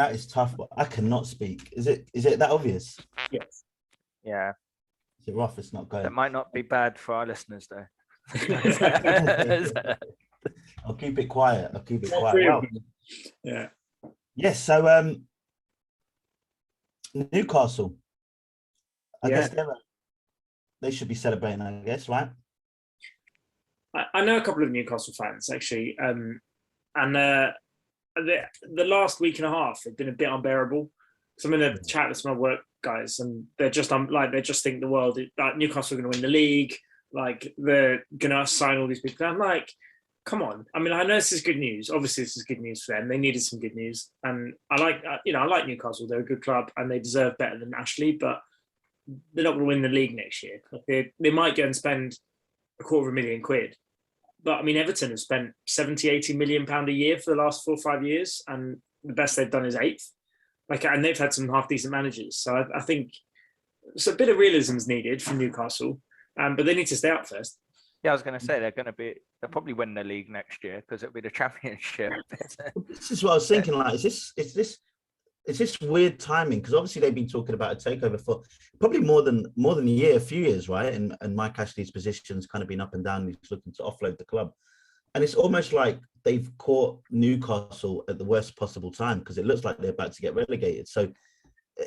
That is tough, but I cannot speak. Is it that obvious? Yes. Yeah. Is it rough? It's not going. That might not be bad for our listeners, though. I'll keep it quiet. Wow. Yeah. Yes. So Newcastle. I guess they should be celebrating. I guess, right? I know a couple of Newcastle fans actually, and the last week and a half have been a bit unbearable. So I'm in a chat with some of my work guys, and they're just they just think the world like Newcastle are going to win the league, like they're going to sign all these people. And I'm like, come on. I mean, I know this is good news. Obviously, this is good news for them. They needed some good news, and I like Newcastle. They're a good club, and they deserve better than Ashley, but they're not going to win the league next year. Like they might go and spend £250,000. But I mean, Everton have spent 70-80 million pound a year for the last 4 or 5 years, and the best they've done is 8th. Like, and they've had some half decent managers. So I think so a bit of realism is needed from Newcastle, but they need to stay up first. Yeah, I was going to say they'll probably win the league next year because it'll be the championship. This is what I was thinking. Like, is this weird timing? Because obviously they've been talking about a takeover for probably more than a few years, right? And Mike Ashley's position's kind of been up and down. He's looking to offload the club, and it's almost like they've caught Newcastle at the worst possible time because it looks like they're about to get relegated. So,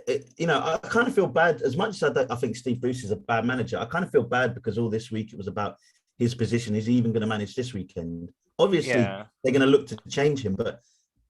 I kind of feel bad. As much as I think Steve Bruce is a bad manager, I kind of feel bad because all this week it was about his position. Is he even going to manage this weekend? Obviously, they're going to look to change him, but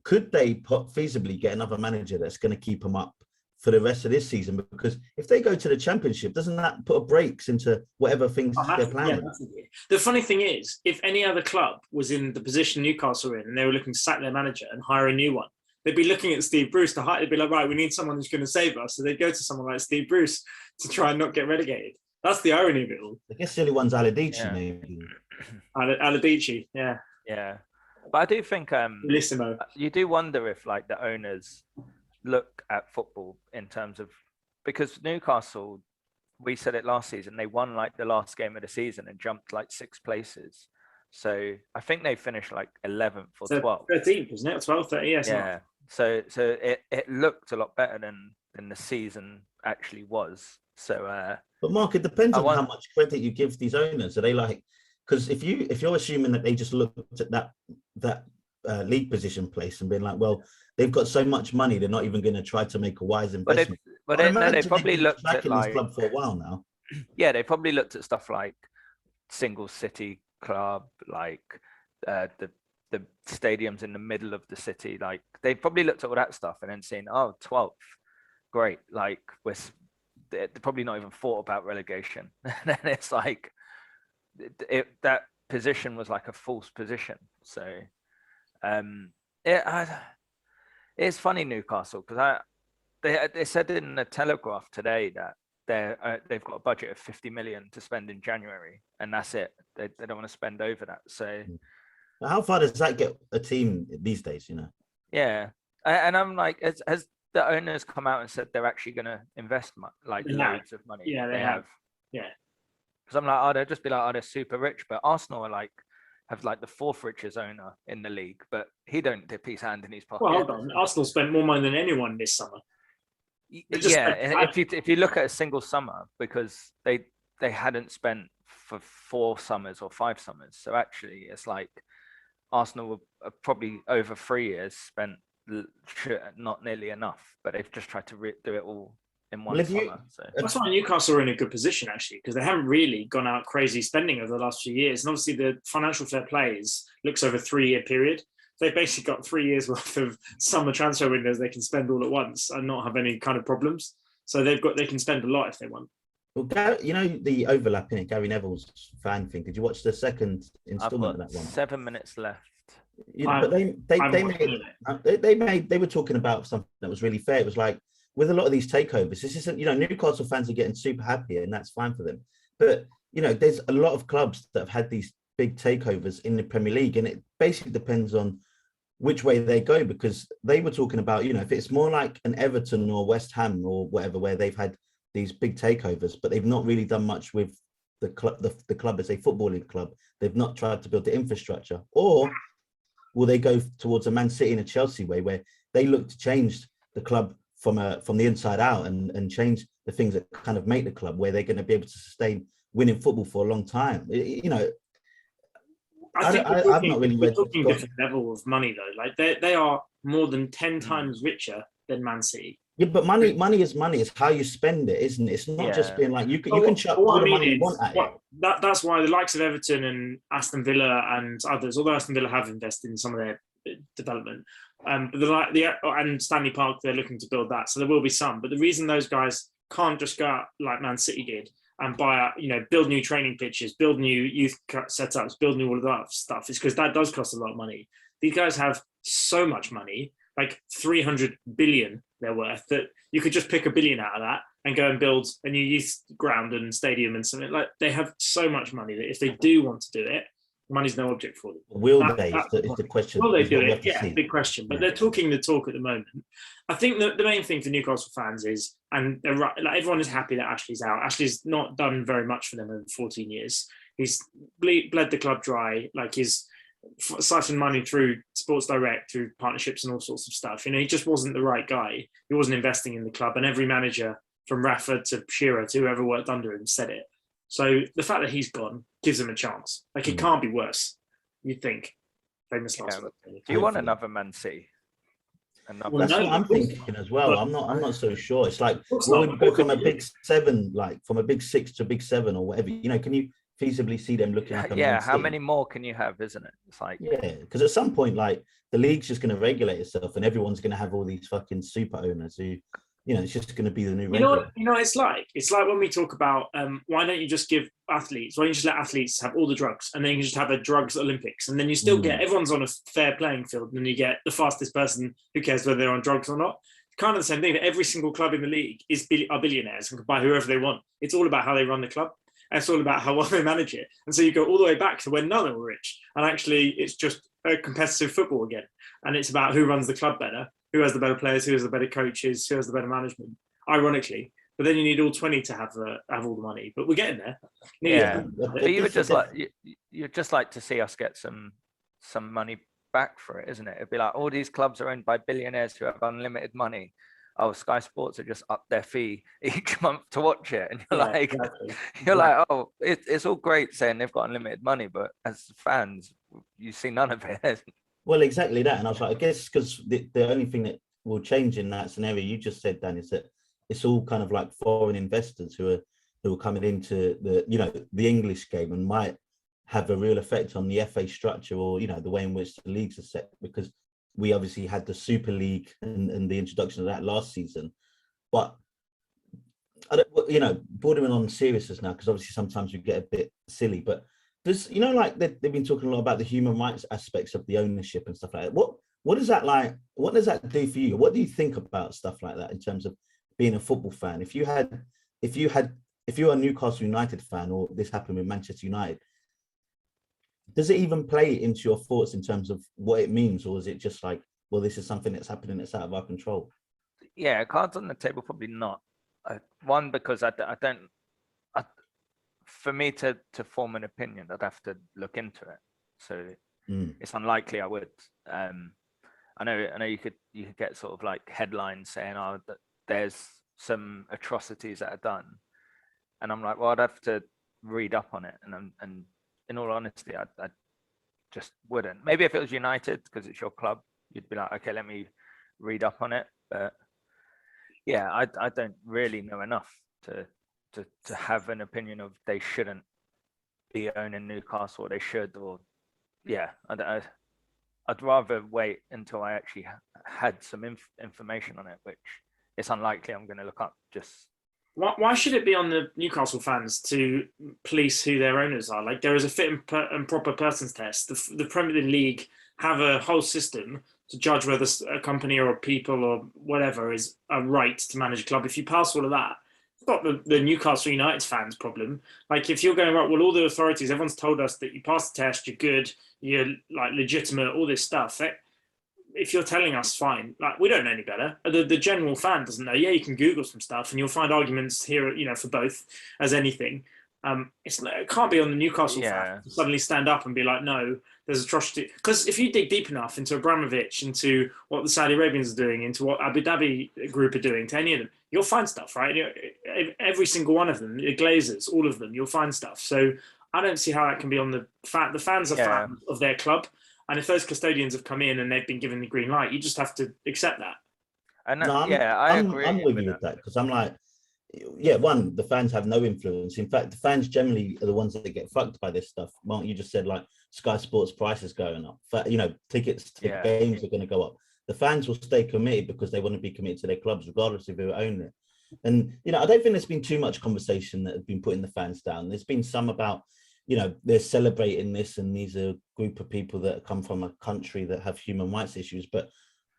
could they feasibly get another manager that's going to keep them up for the rest of this season? Because if they go to the championship, doesn't that put a brakes into whatever things they're planning? Yeah, the funny thing is, if any other club was in the position Newcastle are in and they were looking to sack their manager and hire a new one, they'd be looking at Steve Bruce to hire. They'd be like, right, we need someone who's going to save us. So they'd go to someone like Steve Bruce to try and not get relegated. That's the irony of it all. I guess the only one's Aladici, maybe. Aladici, yeah. Yeah. But I do think you do wonder if like the owners look at football in terms of, because Newcastle, we said it last season, they won like the last game of the season and jumped like 6 places. So I think they finished like 11th or 12th. 13th, wasn't it? 12th, 13th, yes. Yeah. So it looked a lot better than the season actually was. So but Mark, it depends on how much credit you give these owners. Are they like, because if you're assuming that they just looked at that league position place and been like, well, they've got so much money, they're not even going to try to make a wise investment. But they probably looked at like, this club for a while now. Yeah, they probably looked at stuff like single city club, like the stadiums in the middle of the city. Like they probably looked at all that stuff and then seen, 12th, great. Like they're probably not even thought about relegation. And then it's like that position was like a false position. So it's funny, Newcastle, because they said in the Telegraph today that they've got a budget of 50 million to spend in January, and that's it. They don't want to spend over that. So how far does that get a team these days? Yeah, and I'm like, has the owners come out and said they're actually going to invest loads of money? Yeah, they have. Yeah. Because I'm like, they'll just be like, they're super rich. But Arsenal are have like the 4th richest owner in the league, but he don't dip his hand in his pocket. Well, hold on. Arsenal spent more money than anyone this summer. If you look at a single summer, because they hadn't spent for 4 summers or 5 summers. So actually, it's like Arsenal were probably over 3 years spent not nearly enough, but they've just tried to do it all in one summer. So that's why Newcastle are in a good position actually, because they haven't really gone out crazy spending over the last few years, and obviously the financial fair play looks over a 3-year period. They've basically got 3 years worth of summer transfer windows they can spend all at once and not have any kind of problems. So they can spend a lot if they want. Well, Gary, the overlap in it, Gary Neville's fan thing. Did you watch the second installment of that one? 7 minutes left. But they were talking about something that was really fair. It was like, with a lot of these takeovers, this isn't, Newcastle fans are getting super happy and that's fine for them. But, there's a lot of clubs that have had these big takeovers in the Premier League, and it basically depends on which way they go, because they were talking about, if it's more like an Everton or West Ham or whatever, where they've had these big takeovers, but they've not really done much with the club as a footballing club. They've not tried to build the infrastructure. Or will they go towards a Man City and a Chelsea way, where they look to change the club from the inside out and change the things that kind of make the club where they're going to be able to sustain winning football for a long time. You know, I've not really we're read. talking different level of money though. Like they are more than 10 times richer than Man City. Yeah, but money is money. It's how you spend it, isn't it? It's not just being like you can chuck all the money you want at it. That's why the likes of Everton and Aston Villa and others, although Aston Villa have invested in some of their development, but and Stanley Park, they're looking to build that, so there will be some. But the reason those guys can't just go out like Man City did and buy, build new training pitches, build new youth setups, build new all of that stuff is because that does cost a lot of money. These guys have so much money, like 300 billion they're worth, that you could just pick $1 billion out of that and go and build a new youth ground and stadium and something. Like they have so much money that if they do want to do it, money's no object for them. Will they? Is the question. Will they do it? Yeah, big question. But they're talking the talk at the moment. I think that the main thing for Newcastle fans is, and they're right, like everyone is happy that Ashley's out. Ashley's not done very much for them in 14 years. He's bled the club dry. Like he's siphoned money through Sports Direct, through partnerships and all sorts of stuff. He just wasn't the right guy. He wasn't investing in the club, and every manager from Rafa to Shearer to whoever worked under him said it. So the fact that he's gone gives him a chance. Like it can't be worse, you'd think. Famous last word. Do you want another Man City? That's what I'm thinking as well. I'm not so sure. It's like when we go from a big 7, like from a big 6 to a big 7 or whatever. Can you feasibly see them looking like a Man how City? many more can you have, isn't it? It's like because at some point, like the league's just going to regulate itself, and everyone's going to have all these fucking super owners who, it's just going to be the new. You know what it's like? It's like when we talk about why don't you just give athletes? Why don't you just let athletes have all the drugs, and then you can just have a drugs Olympics, and then you still get everyone's on a fair playing field, and then you get the fastest person. Who cares whether they're on drugs or not? Kind of the same thing. That every single club in the league are billionaires and can buy whoever they want. It's all about how they run the club. And it's all about how well they manage it. And so you go all the way back to when none of them were rich. And actually, it's just a competitive football again. And it's about who runs the club better, who has the better players, who has the better coaches, who has the better management, ironically. But then you need all 20 to have all the money. But we're getting there. But you'd just like to see us get some money back for it, isn't it? It'd be like all these clubs are owned by billionaires who have unlimited money. Oh, Sky Sports are just up their fee each month to watch it, and you're like, oh, it's all great saying they've got unlimited money, but as fans, you see none of it. Well, exactly that, and I was like, I guess because the only thing that will change in that scenario you just said, Dan, is that it's all kind of like foreign investors who are coming into the English game and might have a real effect on the FA structure or the way in which the leagues are set, because we obviously had the Super League and the introduction of that last season. But, bordering on seriousness now, because obviously sometimes we get a bit silly, but there's, like they've been talking a lot about the human rights aspects of the ownership and stuff like that. What is that like? What does that do for you? What do you think about stuff like that in terms of being a football fan? If you were a Newcastle United fan, or this happened with Manchester United, does it even play into your thoughts in terms of what it means, or is it just like, well, this is something that's happening that's out of our control? Yeah, cards on the table, probably not. One, because I don't. For me to form an opinion, I'd have to look into it. So it's unlikely I would. I know you could get sort of like headlines saying, oh, that there's some atrocities that are done, and I'm like, well, I'd have to read up on it, and in all honesty, I just wouldn't. Maybe if it was United, because it's your club, you'd be like, okay, let me read up on it. But yeah, I don't really know enough to have an opinion of they shouldn't be owning Newcastle, or they should, or I'd rather wait until I actually had some information on it, which it's unlikely I'm going to look up. Just why should it be on the Newcastle fans to police who their owners are? Like, there is a fit and proper persons test. The Premier League have a whole system to judge whether a company or a people or whatever is a right to manage a club. If you pass all of that, it's not the Newcastle United fans' problem. Like, if you're going, right, well, all the authorities, everyone's told us that you passed the test, you're good, you're like legitimate, all this stuff. If you're telling us, fine, like, we don't know any better. The general fan doesn't know. Yeah, you can Google some stuff and you'll find arguments here, for both as anything. It can't be on the Newcastle Yeah. fans to suddenly stand up and be like, no, there's atrocity. Because if you dig deep enough into Abramovich, into what the Saudi Arabians are doing, into what Abu Dhabi group are doing, to any of them, you'll find stuff, right? Every single one of them, the Glazers, all of them, you'll find stuff. So I don't see how that can be on the fans are fans of their club. And if those custodians have come in and they've been given the green light, you just have to accept that. And I agree. I'm with you with that, because I'm like, one, the fans have no influence. In fact, the fans generally are the ones that get fucked by this stuff. Mark, you just said like Sky Sports prices going up. Tickets to games are going to go up. The fans will stay committed because they want to be committed to their clubs, regardless of who own it. And I don't think there's been too much conversation that has been putting the fans down. There's been some about, they're celebrating this, and these are a group of people that come from a country that have human rights issues. But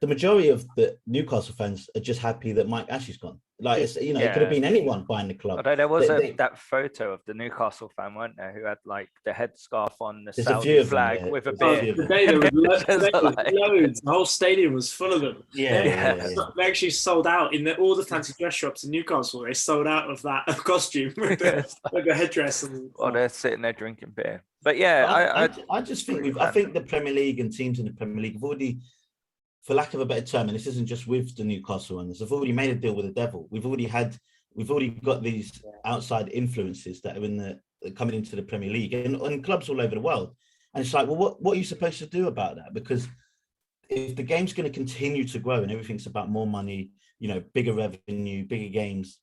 the majority of the Newcastle fans are just happy that Mike Ashley's gone. Like, it could have been anyone buying the club. Although there was that photo of the Newcastle fan, weren't there, who had like the headscarf on, the Saudi flag with a beer. Today there was loads. The whole stadium was full of them. They actually sold out in all the fancy dress shops in Newcastle. They sold out of that costume with the headdress. They're sitting there drinking beer. But I just think I think the Premier League and teams in the Premier League have already, for lack of a better term, and this isn't just with the Newcastle ones, they've already made a deal with the devil. We've already got these outside influences that are coming into the Premier League and clubs all over the world. And it's like, well, what are you supposed to do about that? Because if the game's going to continue to grow and everything's about more money, bigger revenue, bigger games,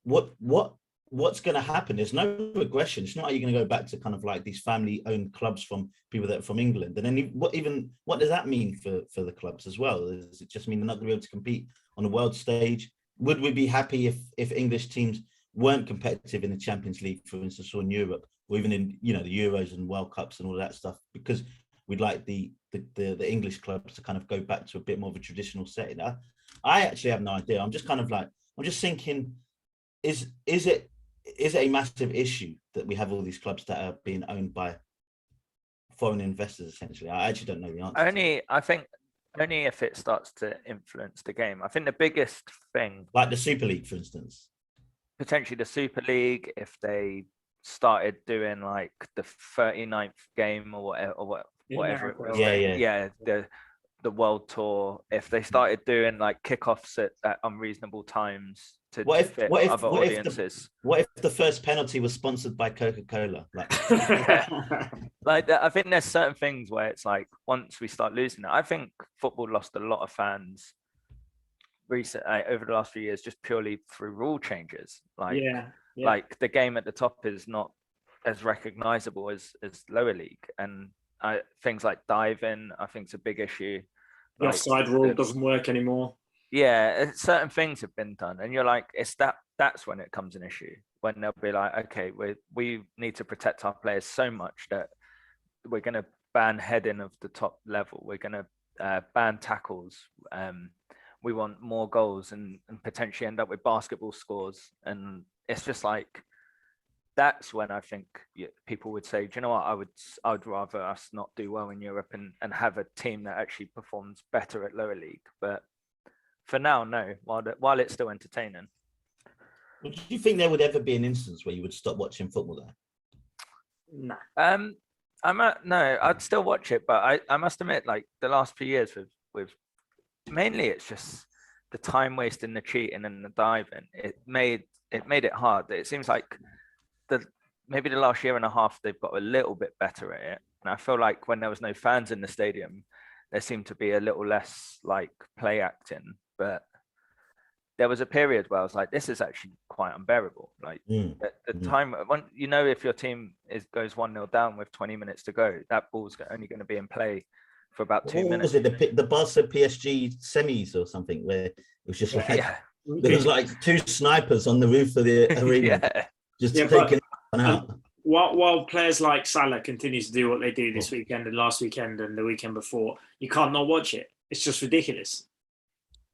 what's going to happen? There's no aggression. It's not like you're going to go back to kind of like these family-owned clubs from people that are from England. And then what does that mean for the clubs as well? Does it just mean they're not going to be able to compete on the world stage? Would we be happy if English teams weren't competitive in the Champions League, for instance, or in Europe, or even in the Euros and World Cups and all that stuff? Because we'd like the English clubs to kind of go back to a bit more of a traditional setting. I actually have no idea. I'm just thinking, is it a massive issue that we have all these clubs that are being owned by foreign investors, essentially? I actually don't know the answer. I think only if it starts to influence the game. I think the biggest thing, like the Super League, for instance, potentially the Super League, if they started doing like the 39th game or whatever it was, the world tour, if they started doing like kickoffs at unreasonable times to fit other audiences. What if the first penalty was sponsored by Coca-Cola? I think there's certain things where it's like, once we start losing it, I think football lost a lot of fans over the last few years just purely through rule changes. Like the game at the top is not as recognizable as lower league, and things like diving, I think, is a big issue. The offside rule doesn't work anymore. Yeah, certain things have been done, and you're like, that's when it comes an issue, when they'll be like, okay, we need to protect our players so much that we're going to ban heading of the top level. We're going to ban tackles. We want more goals and potentially end up with basketball scores. And it's just like, that's when I think people would say, do you know what, I would rather us not do well in Europe and have a team that actually performs better at lower league. But for now, no, while it's still entertaining. Do you think there would ever be an instance where you would stop watching football there? No. No, I'd still watch it, but I must admit, like the last few years with mainly it's just the time wasting, the cheating and the diving. It made it hard. It seems like maybe the last year and a half they've got a little bit better at it, and I feel like when there was no fans in the stadium, there seemed to be a little less like play acting. But there was a period where I was like, this is actually quite unbearable. Like at the time, if your team goes 1-0 down with 20 minutes to go, that ball's only going to be in play for about 2 minutes. Was it the Barca PSG semis or something, where it was just like there was like two snipers on the roof of the arena, taking one out. While players like Salah continue to do what they do this weekend and last weekend and the weekend before, you can't not watch it. It's just ridiculous.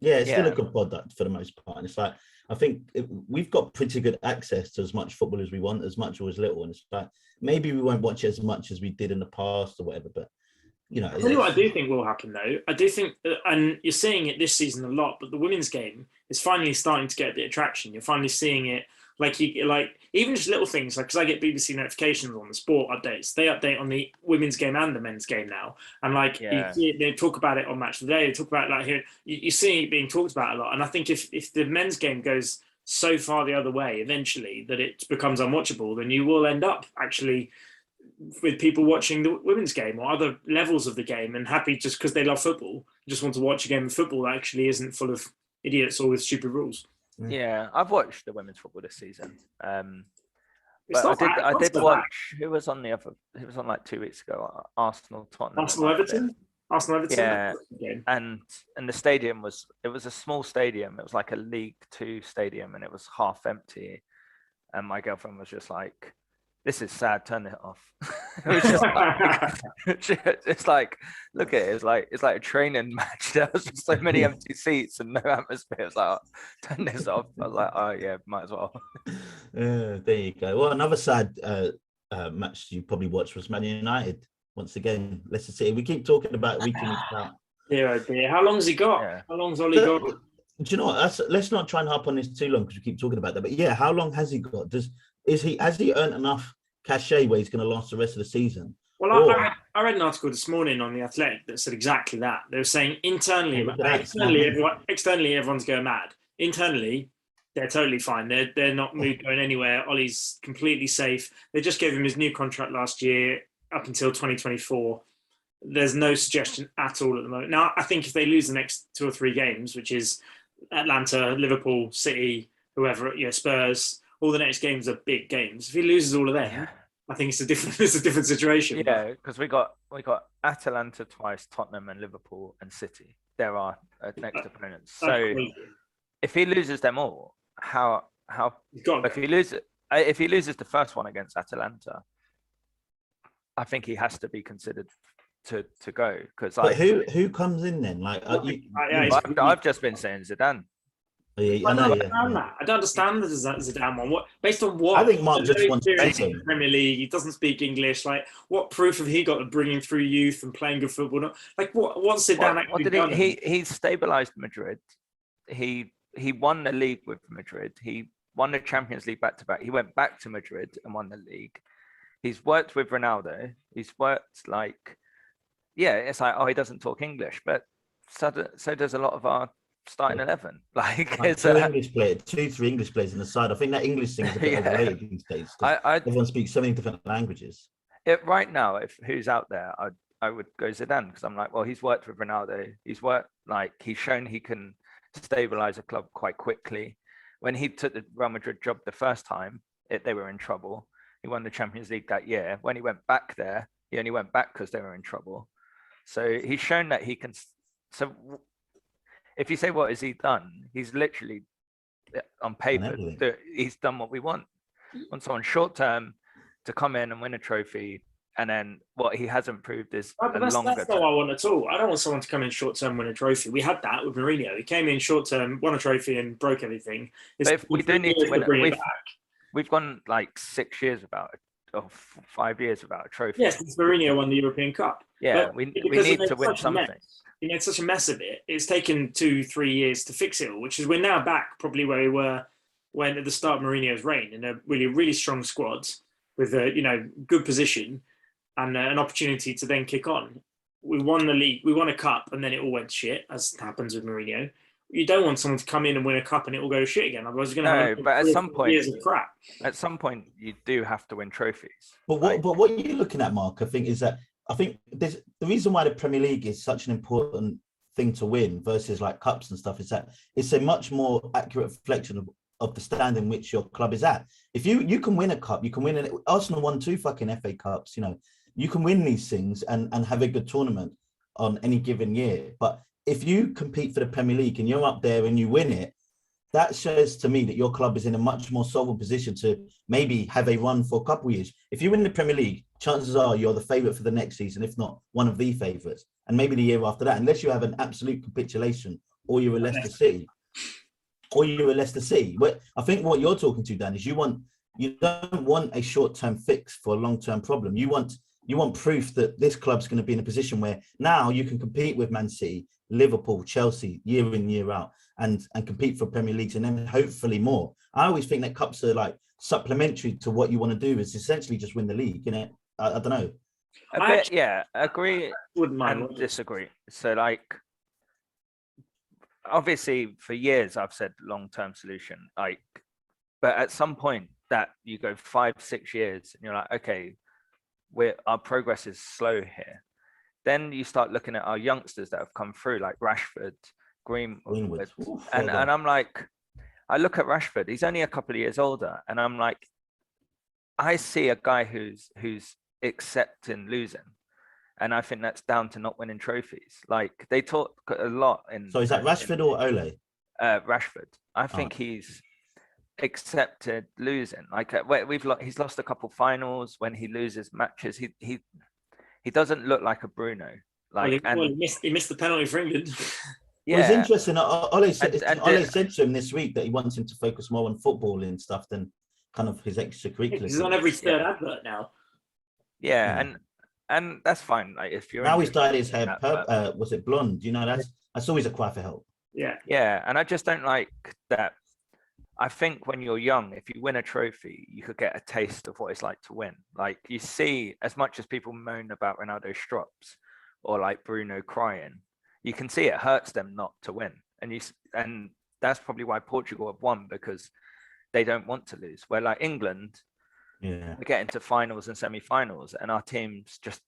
Yeah, it's still a good product for the most part. And it's like, I think we've got pretty good access to as much football as we want, as much or as little. And it's like, maybe we won't watch it as much as we did in the past or whatever, but I'll tell you what I do think will happen though. I do think, and you're seeing it this season a lot, but the women's game is finally starting to get a bit of traction. You're finally seeing it Like even just little things, like because I get BBC notifications on the sport updates. They update on the women's game and the men's game now, and like they talk about it on Match of the Day. They talk about it, like here, you see it being talked about a lot. And I think if the men's game goes so far the other way eventually that it becomes unwatchable, then you will end up actually with people watching the women's game or other levels of the game and happy just because they love football, just want to watch a game of football that actually isn't full of idiots or with stupid rules. Yeah, I've watched the women's football this season. It's But not I bad. did watch. Who was on the other? It was on like 2 weeks ago. Arsenal, Tottenham. Arsenal Everton. Yeah, and the stadium was a small stadium. It was like a League Two stadium, and it was half empty. And my girlfriend was just like, "This is sad. Turn it off." It was just like, it's like, look at it. It's like a training match. There was just so many empty seats and no atmosphere. It was like, oh, turn this off. I was like, oh yeah, might as well. There you go. Well, another sad match you probably watched was Man United. Once again, Leicester City. We keep talking about week in, week out. Dear, oh dear. How long's he got? Yeah. How long's Ollie got? Do you know what? Let's not try and harp on this too long because we keep talking about that. But yeah, how long has he got? Has he earned enough cachet where he's going to last the rest of the season? Well, I read an article this morning on The Athletic that said exactly that. They were saying externally everyone's going mad. Internally, they're totally fine. They're not going anywhere. Ollie's completely safe. They just gave him his new contract last year up until 2024. There's no suggestion at all at the moment. Now, I think if they lose the next 2 or 3 games, which is Atlanta, Liverpool, City, whoever, Spurs, all the next games are big games. If he loses all of them, I think it's a different situation. Yeah, because we got Atalanta twice, Tottenham and Liverpool and City. There are next opponents. So if he loses them all, if he loses the first one against Atalanta, I think he has to be considered to go because who comes in then? Like I've just been saying Zidane. Yeah, I don't understand the Zidane one. What based on what? I think Mark just wants to in the Premier League. He doesn't speak English. Like, what proof have he got of bringing through youth and playing good football? Like, what's Zidane actually done? He stabilised Madrid. He won the league with Madrid. He won the Champions League back to back. He went back to Madrid and won the league. He's worked with Ronaldo. He's worked it's like, oh, he doesn't talk English, but so does a lot of our starting 11. Like it's two, 3 English players in the side. I think that English thing is a bit overrated these days. Everyone speaks so many different languages. Right now, if who's out there, I would go Zidane because I'm like, well, he's worked with Ronaldo. He's shown he can stabilize a club quite quickly. When he took the Real Madrid job the first time, they were in trouble. He won the Champions League that year. When he went back there, he only went back because they were in trouble. So he's shown that he can. So if you say, what has he done? He's literally, on paper, he's done what we want. We want someone short term to come in and win a trophy. And then what he hasn't proved is that's not what I want at all. I don't want someone to come in short term, win a trophy. We had that with Mourinho. He came in short term, won a trophy and broke everything. We do need to win it. We've gone like 6 years without it, or 5 years without a trophy. Yes, since Mourinho won the European Cup. Yeah, we need to win something. He made such a mess of it. It's taken 2-3 years to fix it all, which is we're now back probably where we were when at the start of Mourinho's reign, in a really strong squad with a good position and an opportunity to then kick on. We won the league, we won a cup, and then it all went shit, as happens with Mourinho. You don't want someone to come in and win a cup and it will go shit again. Otherwise, you're going to have but at some point, years of crap. At some point, you do have to win trophies. But what you're looking at, Mark, I think, is that the reason why the Premier League is such an important thing to win versus like cups and stuff is that it's a much more accurate reflection of the stand in which your club is at. If you can win a cup, you can win Arsenal won 2 fucking FA Cups. You can win these things and have a good tournament on any given year. But if you compete for the Premier League and you're up there and you win it, that shows to me that your club is in a much more solid position to maybe have a run for a couple of years. If you win the Premier League, chances are you're the favourite for the next season, if not one of the favourites, and maybe the year after that, unless you have an absolute capitulation or you're a Leicester City. But I think what you're talking to, Dan, is you don't want a short-term fix for a long-term problem. You want proof that this club's going to be in a position where now you can compete with Man City, Liverpool, Chelsea, year in, year out. and compete for Premier Leagues and then hopefully more. I always think that cups are like supplementary to what you want to do. Is essentially just win the league, you know. I don't know. Yeah, agree. Wouldn't mind And disagree. So like, obviously for years I've said long-term solution, like, but at some point that you go 5-6 years and you're like, okay, our progress is slow here. Then you start looking at our youngsters that have come through, like Rashford, Greenwood. And I'm like, I look at Rashford, he's only a couple of years older, and I'm like, I see a guy who's accepting losing. And I think that's down to not winning trophies. Like, they talk a lot in. So is that Rashford or Ole? Rashford. I think he's accepted losing. Like, he's lost a couple finals. When he loses matches, he doesn't look like a Bruno. Like, he missed the penalty for England. Yeah, well, it's interesting. Ole said to him this week that he wants him to focus more on football and stuff than kind of his extracurriculars. He's on every third advert now. Yeah, and that's fine. Like, if you're now he's dyed his hair was it blonde? You know, that's always a cry for help. Yeah, and I just don't like that. I think when you're young, if you win a trophy, you could get a taste of what it's like to win. Like, you see, as much as people moan about Ronaldo strops or like Bruno crying, you can see it hurts them not to win. And that's probably why Portugal have won, because they don't want to lose. Where like England, we get into finals and semi-finals, and our teams just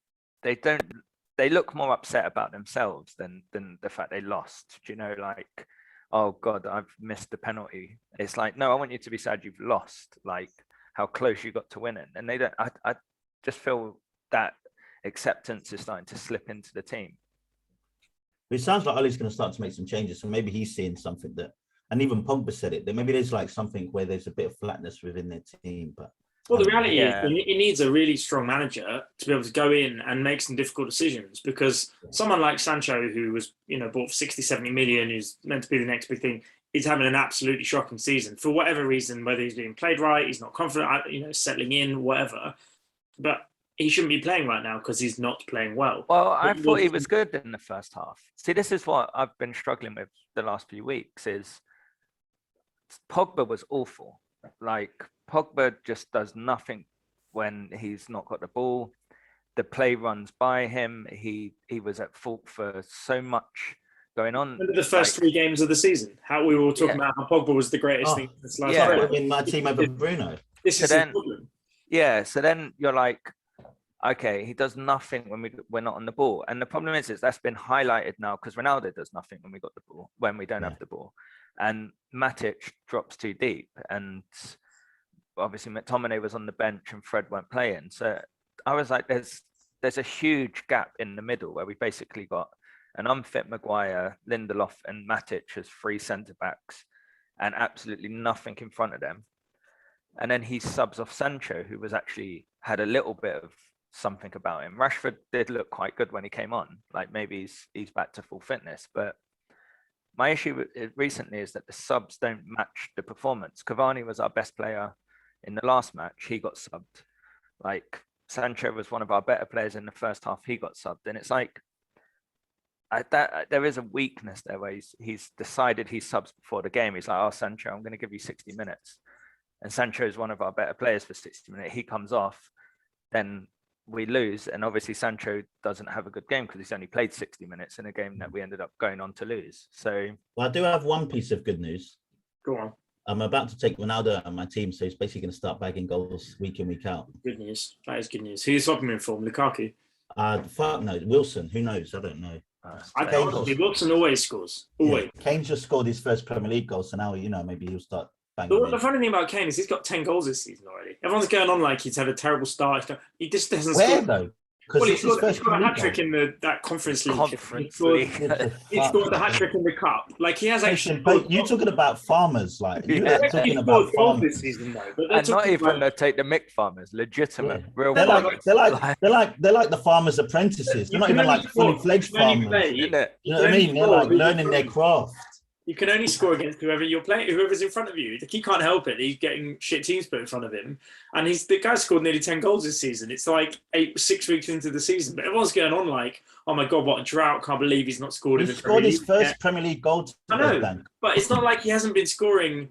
they look more upset about themselves than the fact they lost. Do you know, like, oh God, I've missed the penalty. It's like, no, I want you to be sad you've lost, like how close you got to winning. And they don't. I just feel that acceptance is starting to slip into the team. It sounds like Ole's going to start to make some changes, so maybe he's seeing something that, and even Pogba said it, that maybe there's like something where there's a bit of flatness within their team. But well, the reality is it needs a really strong manager to be able to go in and make some difficult decisions, because someone like Sancho, who was, bought for 60, 70 million, who's meant to be the next big thing, is having an absolutely shocking season for whatever reason, whether he's being played right, he's not confident, settling in, whatever. But he shouldn't be playing right now because he's not playing well. Well, I thought he was good in the first half. See, this is what I've been struggling with the last few weeks, is Pogba was awful. Like, Pogba just does nothing when he's not got the ball. The play runs by him. He was at fault for so much going on. Remember the first 3 games of the season? How we were talking about how Pogba was the greatest thing since last year. Yeah, in my team over Bruno. This is the problem. Yeah, so then you're like, okay, he does nothing when we're not on the ball. And the problem is that's been highlighted now because Ronaldo does nothing when we got the ball, when we don't have the ball. And Matic drops too deep. And obviously McTominay was on the bench and Fred weren't playing. So I was like, there's a huge gap in the middle where we basically got an unfit Maguire, Lindelof and Matic as 3 centre-backs and absolutely nothing in front of them. And then he subs off Sancho, who was actually had a little bit of something about him. Rashford did look quite good when he came on. Like, maybe he's back to full fitness. But my issue recently is that the subs don't match the performance. Cavani was our best player in the last match. He got subbed. Like, Sancho was one of our better players in the first half. He got subbed. And it's like, there is a weakness there where he's decided he subs before the game. He's like, oh, Sancho, I'm going to give you 60 minutes. And Sancho is one of our better players for 60 minutes. He comes off, then we lose. And obviously Sancho doesn't have a good game because he's only played 60 minutes in a game that we ended up going on to lose. So, well, I do have one piece of good news. Go on. I'm about to take Ronaldo on my team, so he's basically going to start bagging goals week in, week out. Good news. That is good news. Who are you swapping him for? Lukaku? Fuck no. Wilson. Who knows? I don't know. Wilson always scores. Always. Yeah. Kane just scored his first Premier League goal, so now, maybe he'll start banging. The funny thing about Kane is he's got 10 goals this season already. Everyone's going on like he's had a terrible start. He just doesn't score. Where, though? Well, he scored a hat-trick in that Conference League. He scored the hat-trick in the Cup. Like, he has actually... But you're talking about farmers, like. You're talking about farmers. This season, though. But and not even to take the Mick farmers, legitimate, real they're farmers. They're like the farmers' apprentices. They're not even like fully fledged farmers. You know what I mean? They're like learning their craft. You can only score against whoever you're playing, whoever's in front of you. He can't help it. He's getting shit teams put in front of him, and the guy scored nearly 10 goals this season. It's like 6 weeks into the season, but everyone's going on like, "Oh my god, what a drought! Can't believe he's not scored in He the scored Premier his League." first Premier League goal I today, know, Dan. but it's not like he hasn't been scoring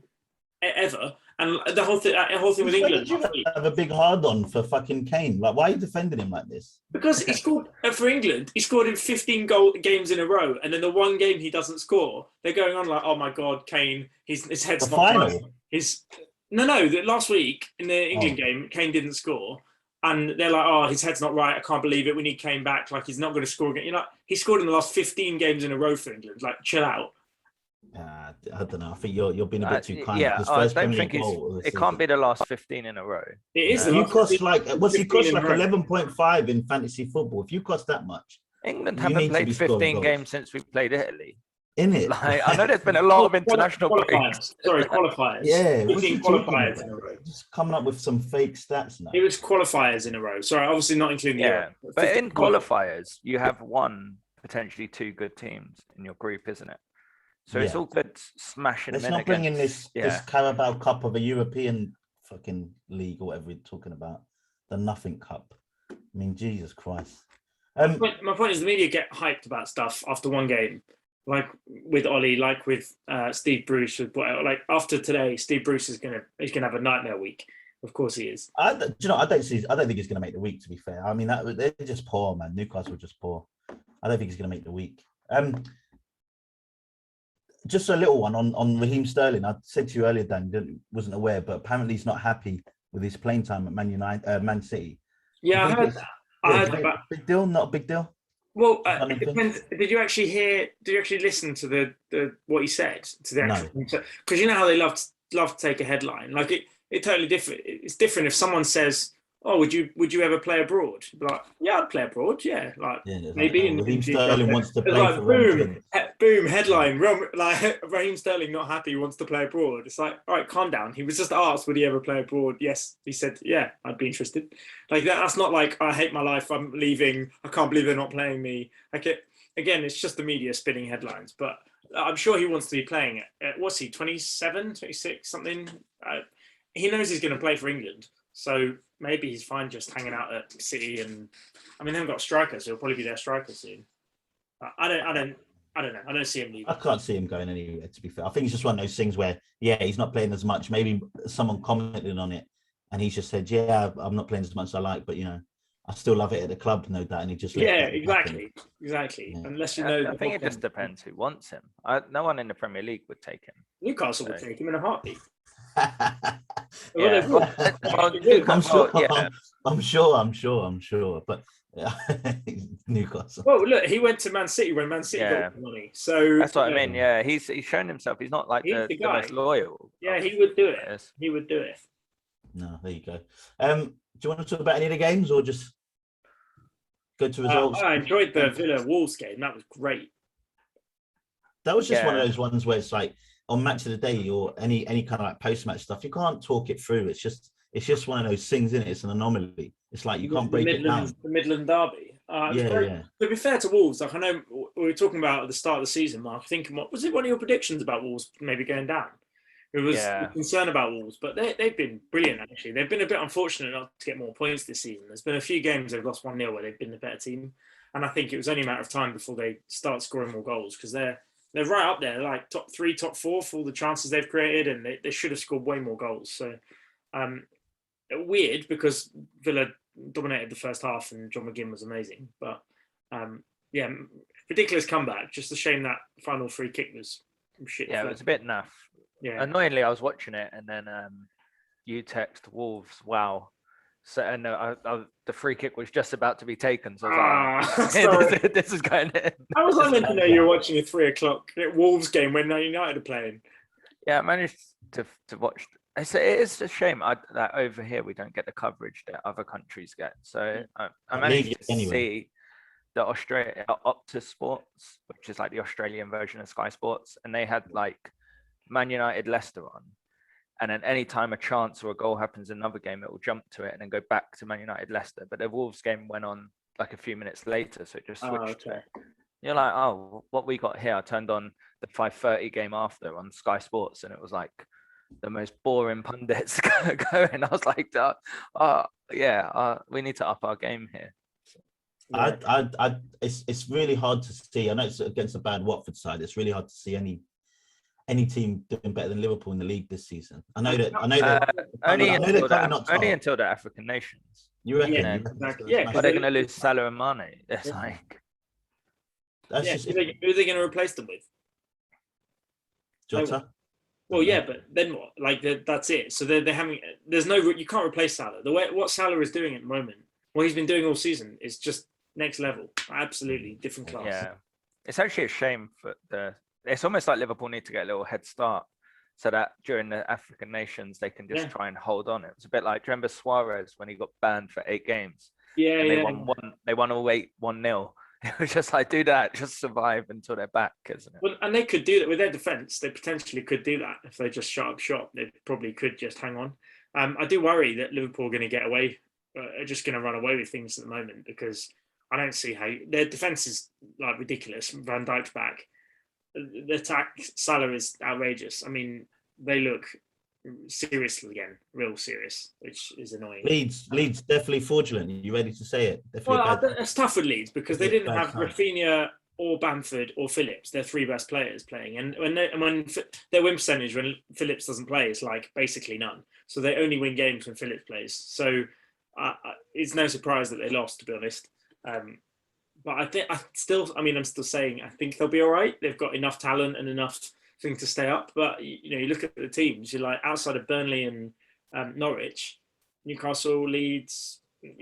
ever. And the whole thing with Why England did you last week. have a big hard on for fucking Kane? Like, why are you defending him like this? Because he scored for England, he scored in 15 games in a row, and then the one game he doesn't score, they're going on like, "Oh my god, Kane, his head's The not final? right." Last week in the England game, Kane didn't score, and they're like, "Oh, his head's not right. I can't believe it. We need Kane back. Like he's not going to score again." He scored in the last 15 games in a row for England. Like, chill out. I don't know. I think you're being a bit too kind. Yeah, His I first don't Premier think League goal. it can't be the last 15 in a row. It is. You cost like what's he 15 cost in a like row. 11.5 in fantasy football. If you cost that much, England You need haven't to played be scoring 15 goals. games since we played Italy. in it. Like, I know there's been a lot of international breaks. qualifiers. Sorry, qualifiers. Yeah, what's 15 he talking qualifiers about? in a row. Just coming up with some fake stats now. It was qualifiers in a row. Sorry, obviously not including the Yeah, Euro. but 15 in qualifiers, you have one, potentially two good teams in your group, isn't it? So it's Yeah. all good smashing Let's them in not bring in against- this Carabao Cup of a European fucking league or whatever we're talking about. The nothing cup. I mean, Jesus Christ. My point is the media get hyped about stuff after one game, like with Ollie, like with Steve Bruce. Like after today, Steve Bruce is gonna have a nightmare week. Of course he is. I don't think he's going to make the week. To be fair, I mean they're just poor, man. Newcastle are just poor. I don't think he's going to make the week. Just a little one on Raheem Sterling. I said to you earlier, Dan, you wasn't aware, but apparently he's not happy with his playing time at Man City. Yeah, I heard that. I heard that. Big deal, not a big deal. Well, it depends. Did you actually hear? Did you actually listen to the what he said to the actual? Because you know how they love to take a headline. Like it totally different. It's different if someone says, "Oh, would you ever play abroad?" You'd be like, "Yeah, I'd play abroad. Yeah, maybe." Like, Raheem Sterling wants to play like, for boom, headline. Like Raheem Sterling not happy, wants to play abroad. It's like, all right, calm down. He was just asked, would he ever play abroad? Yes, he said, yeah, I'd be interested. Like that's not like I hate my life. I'm leaving. I can't believe they're not playing me. Like again, it's just the media spinning headlines. But I'm sure he wants to be playing. What's he? 27, 26, something. He knows he's going to play for England. So maybe he's fine just hanging out at City, and I mean they haven't got strikers, so he'll probably be their striker soon. I don't know. I don't see him leaving. I can't see him going anywhere. To be fair, I think it's just one of those things where he's not playing as much. Maybe someone commented on it, and he just said, "Yeah, I'm not playing as much as I like, but I still love it at the club, no doubt." And he just exactly. Yeah. Unless I think it just depends who wants him. No one in the Premier League would take him. Newcastle would take him in a heartbeat. I'm sure, but Newcastle. Well, look, he went to Man City when Man City got the money, so that's what I mean. Yeah, he's shown himself. He's not like the most loyal. Yeah, he would do it. He would do it. No, there you go. Do you want to talk about any of the games or just go to results? I enjoyed the Villa Wolves game. That was great. That was just one of those ones where it's like on Match of the Day or any kind of like post-match stuff, you can't talk it through. It's just one of those things, isn't it? It's an anomaly. It's like you can't break it down. The Midland derby. To be fair to Wolves, like I know we were talking about at the start of the season, Mark. I think was it one of your predictions about Wolves maybe going down? It was concern about Wolves, but they've been brilliant actually. They've been a bit unfortunate not to get more points this season. There's been a few games they've lost 1-0 where they've been the better team, and I think it was only a matter of time before they start scoring more goals because they're right up there, like top 3, top 4 for all the chances they've created, and they should have scored way more goals. So weird because Villa dominated the first half and John McGinn was amazing. But ridiculous comeback. Just a shame that final free kick was shit. Yeah, it was a bit naff. Yeah. Annoyingly, I was watching it and then you text Wolves, wow. So and the free kick was just about to be taken. So I was like, this is going in. I was meant to know you were watching a 3:00 Wolves game when Man United are playing. Yeah, I managed to watch. It is a shame that over here we don't get the coverage that other countries get. So I managed to see the Optus Sports, which is like the Australian version of Sky Sports, and they had like Man United Leicester on. And then anytime a chance or a goal happens in another game, it will jump to it and then go back to Man United Leicester. But the Wolves game went on like a few minutes later, so it just switched. You're like, oh, what we got here? I turned on the 5:30 game after on Sky Sports, and it was like the most boring pundits going. I was like, we need to up our game here. Yeah. It's really hard to see. I know it's against a bad Watford side. It's really hard to see any team doing better than Liverpool in the league this season. I know that. Only until the African nations. You reckon? Yeah, exactly. Yeah, but they're going to lose Salah and Mane. It's like, that's yeah, just who are they going to replace them with? Jota. Well, yeah, but then what? Like that's it. So they're having. There's no. You can't replace Salah. The way what Salah is doing at the moment, what he's been doing all season, is just next level. Absolutely different class. yeah, it's actually a shame for it's almost like Liverpool need to get a little head start so that during the African nations they can just try and hold on. It was a bit like, do you remember Suarez when he got banned for 8 games? Yeah, and they won all 8 1-0. It was just like, do that, just survive until they're back, isn't it? Well, and they could do that with their defence. They potentially could do that if they just shut up shop. They probably could just hang on. I do worry that Liverpool are going to get away, are just going to run away with things at the moment, because I don't see how their defence is like ridiculous. Van Dijk's back. The attack, Salah is outrageous. I mean, they look serious again, real serious, which is annoying. Leeds definitely fraudulent. Are you ready to say it? Well, it's tough with Leeds because they didn't have Rafinha or Bamford or Phillips, their 3 best players playing. And when their win percentage when Phillips doesn't play is like basically none. So they only win games when Phillips plays. So it's no surprise that they lost, to be honest. But I'm still saying I think they'll be all right. They've got enough talent and enough thing to stay up. But you look at the teams. You're like, outside of Burnley and Norwich, Newcastle, Leeds,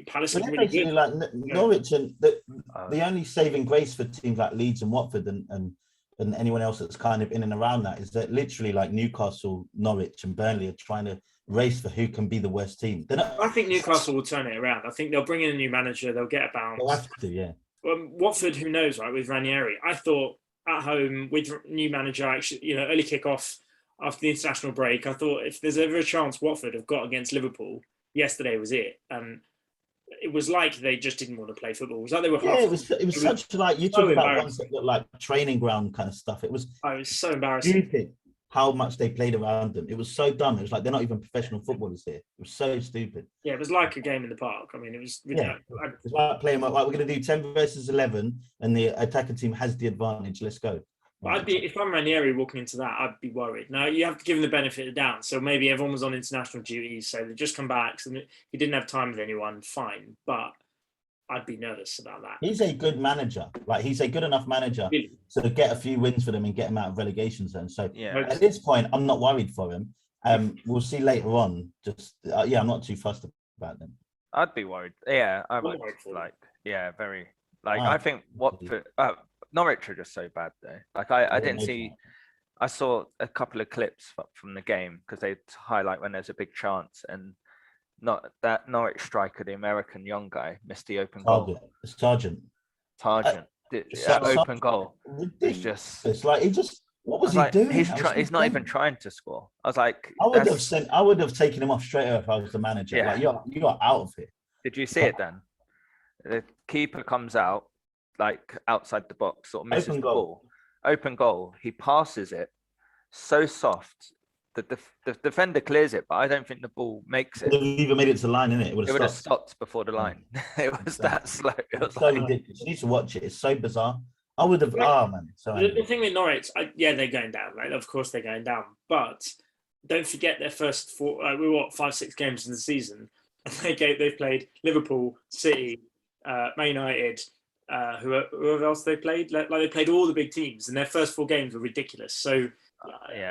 Palace. But really good. Like Norwich, and the only saving grace for teams like Leeds and Watford and anyone else that's kind of in and around that is that literally like Newcastle, Norwich, and Burnley are trying to race for who can be the worst team. I think Newcastle will turn it around. I think they'll bring in a new manager. They'll get a bounce. They'll have to, yeah. Watford, who knows, right? With Ranieri, I thought at home with new manager, actually, early kick-off after the international break, I thought if there's ever a chance Watford have got against Liverpool, yesterday was it. It was like they just didn't want to play football. It was like they were. Yeah, it was such like you talk about ones that look like training ground kind of stuff. It was so embarrassing. Stupid how much they played around them. It was so dumb. It was like they're not even professional footballers here. It was so stupid. Yeah, it was like a game in the park. I mean, it was. Yeah, it's like playing like we're going to do 10 versus 11, and the attacking team has the advantage. Let's go. But if I'm Ranieri walking into that, I'd be worried. Now you have to give him the benefit of the doubt. So maybe everyone was on international duties, so they just come back. So he didn't have time with anyone. Fine, but I'd be nervous about that. He's a good manager. Like he's a good enough manager to get a few wins for them and get him out of relegation zone. So at this point, I'm not worried for him. We'll see later on. Just I'm not too fussed about them. I'd be worried. Yeah, I would. Very. I think Norwich are just so bad though. Like I didn't see. I saw a couple of clips from the game because they highlight when there's a big chance, and not that Norwich striker, the American young guy, missed the open goal. Sargent. Open goal. It's like he just. What was he doing? He's not even trying to score. I was like, I would have taken him off straight away if I was the manager. Yeah. Like you are out of here. Did you see it then? The keeper comes out like outside the box, sort of misses the ball. Open goal. He passes it so soft that the defender clears it, but I don't think the ball makes it. It would have even made it to the line, innit? It would have stopped before the line. It was that slow. It was so ridiculous. You need to watch it. It's so bizarre. I would have. Oh man. So the thing with Norwich, they're going down. Right? Of course they're going down, but don't forget their first 5-6 games in the season. They've played Liverpool, City, Man United. Whoever else they played, like they played all the big teams, and their first 4 games were ridiculous. So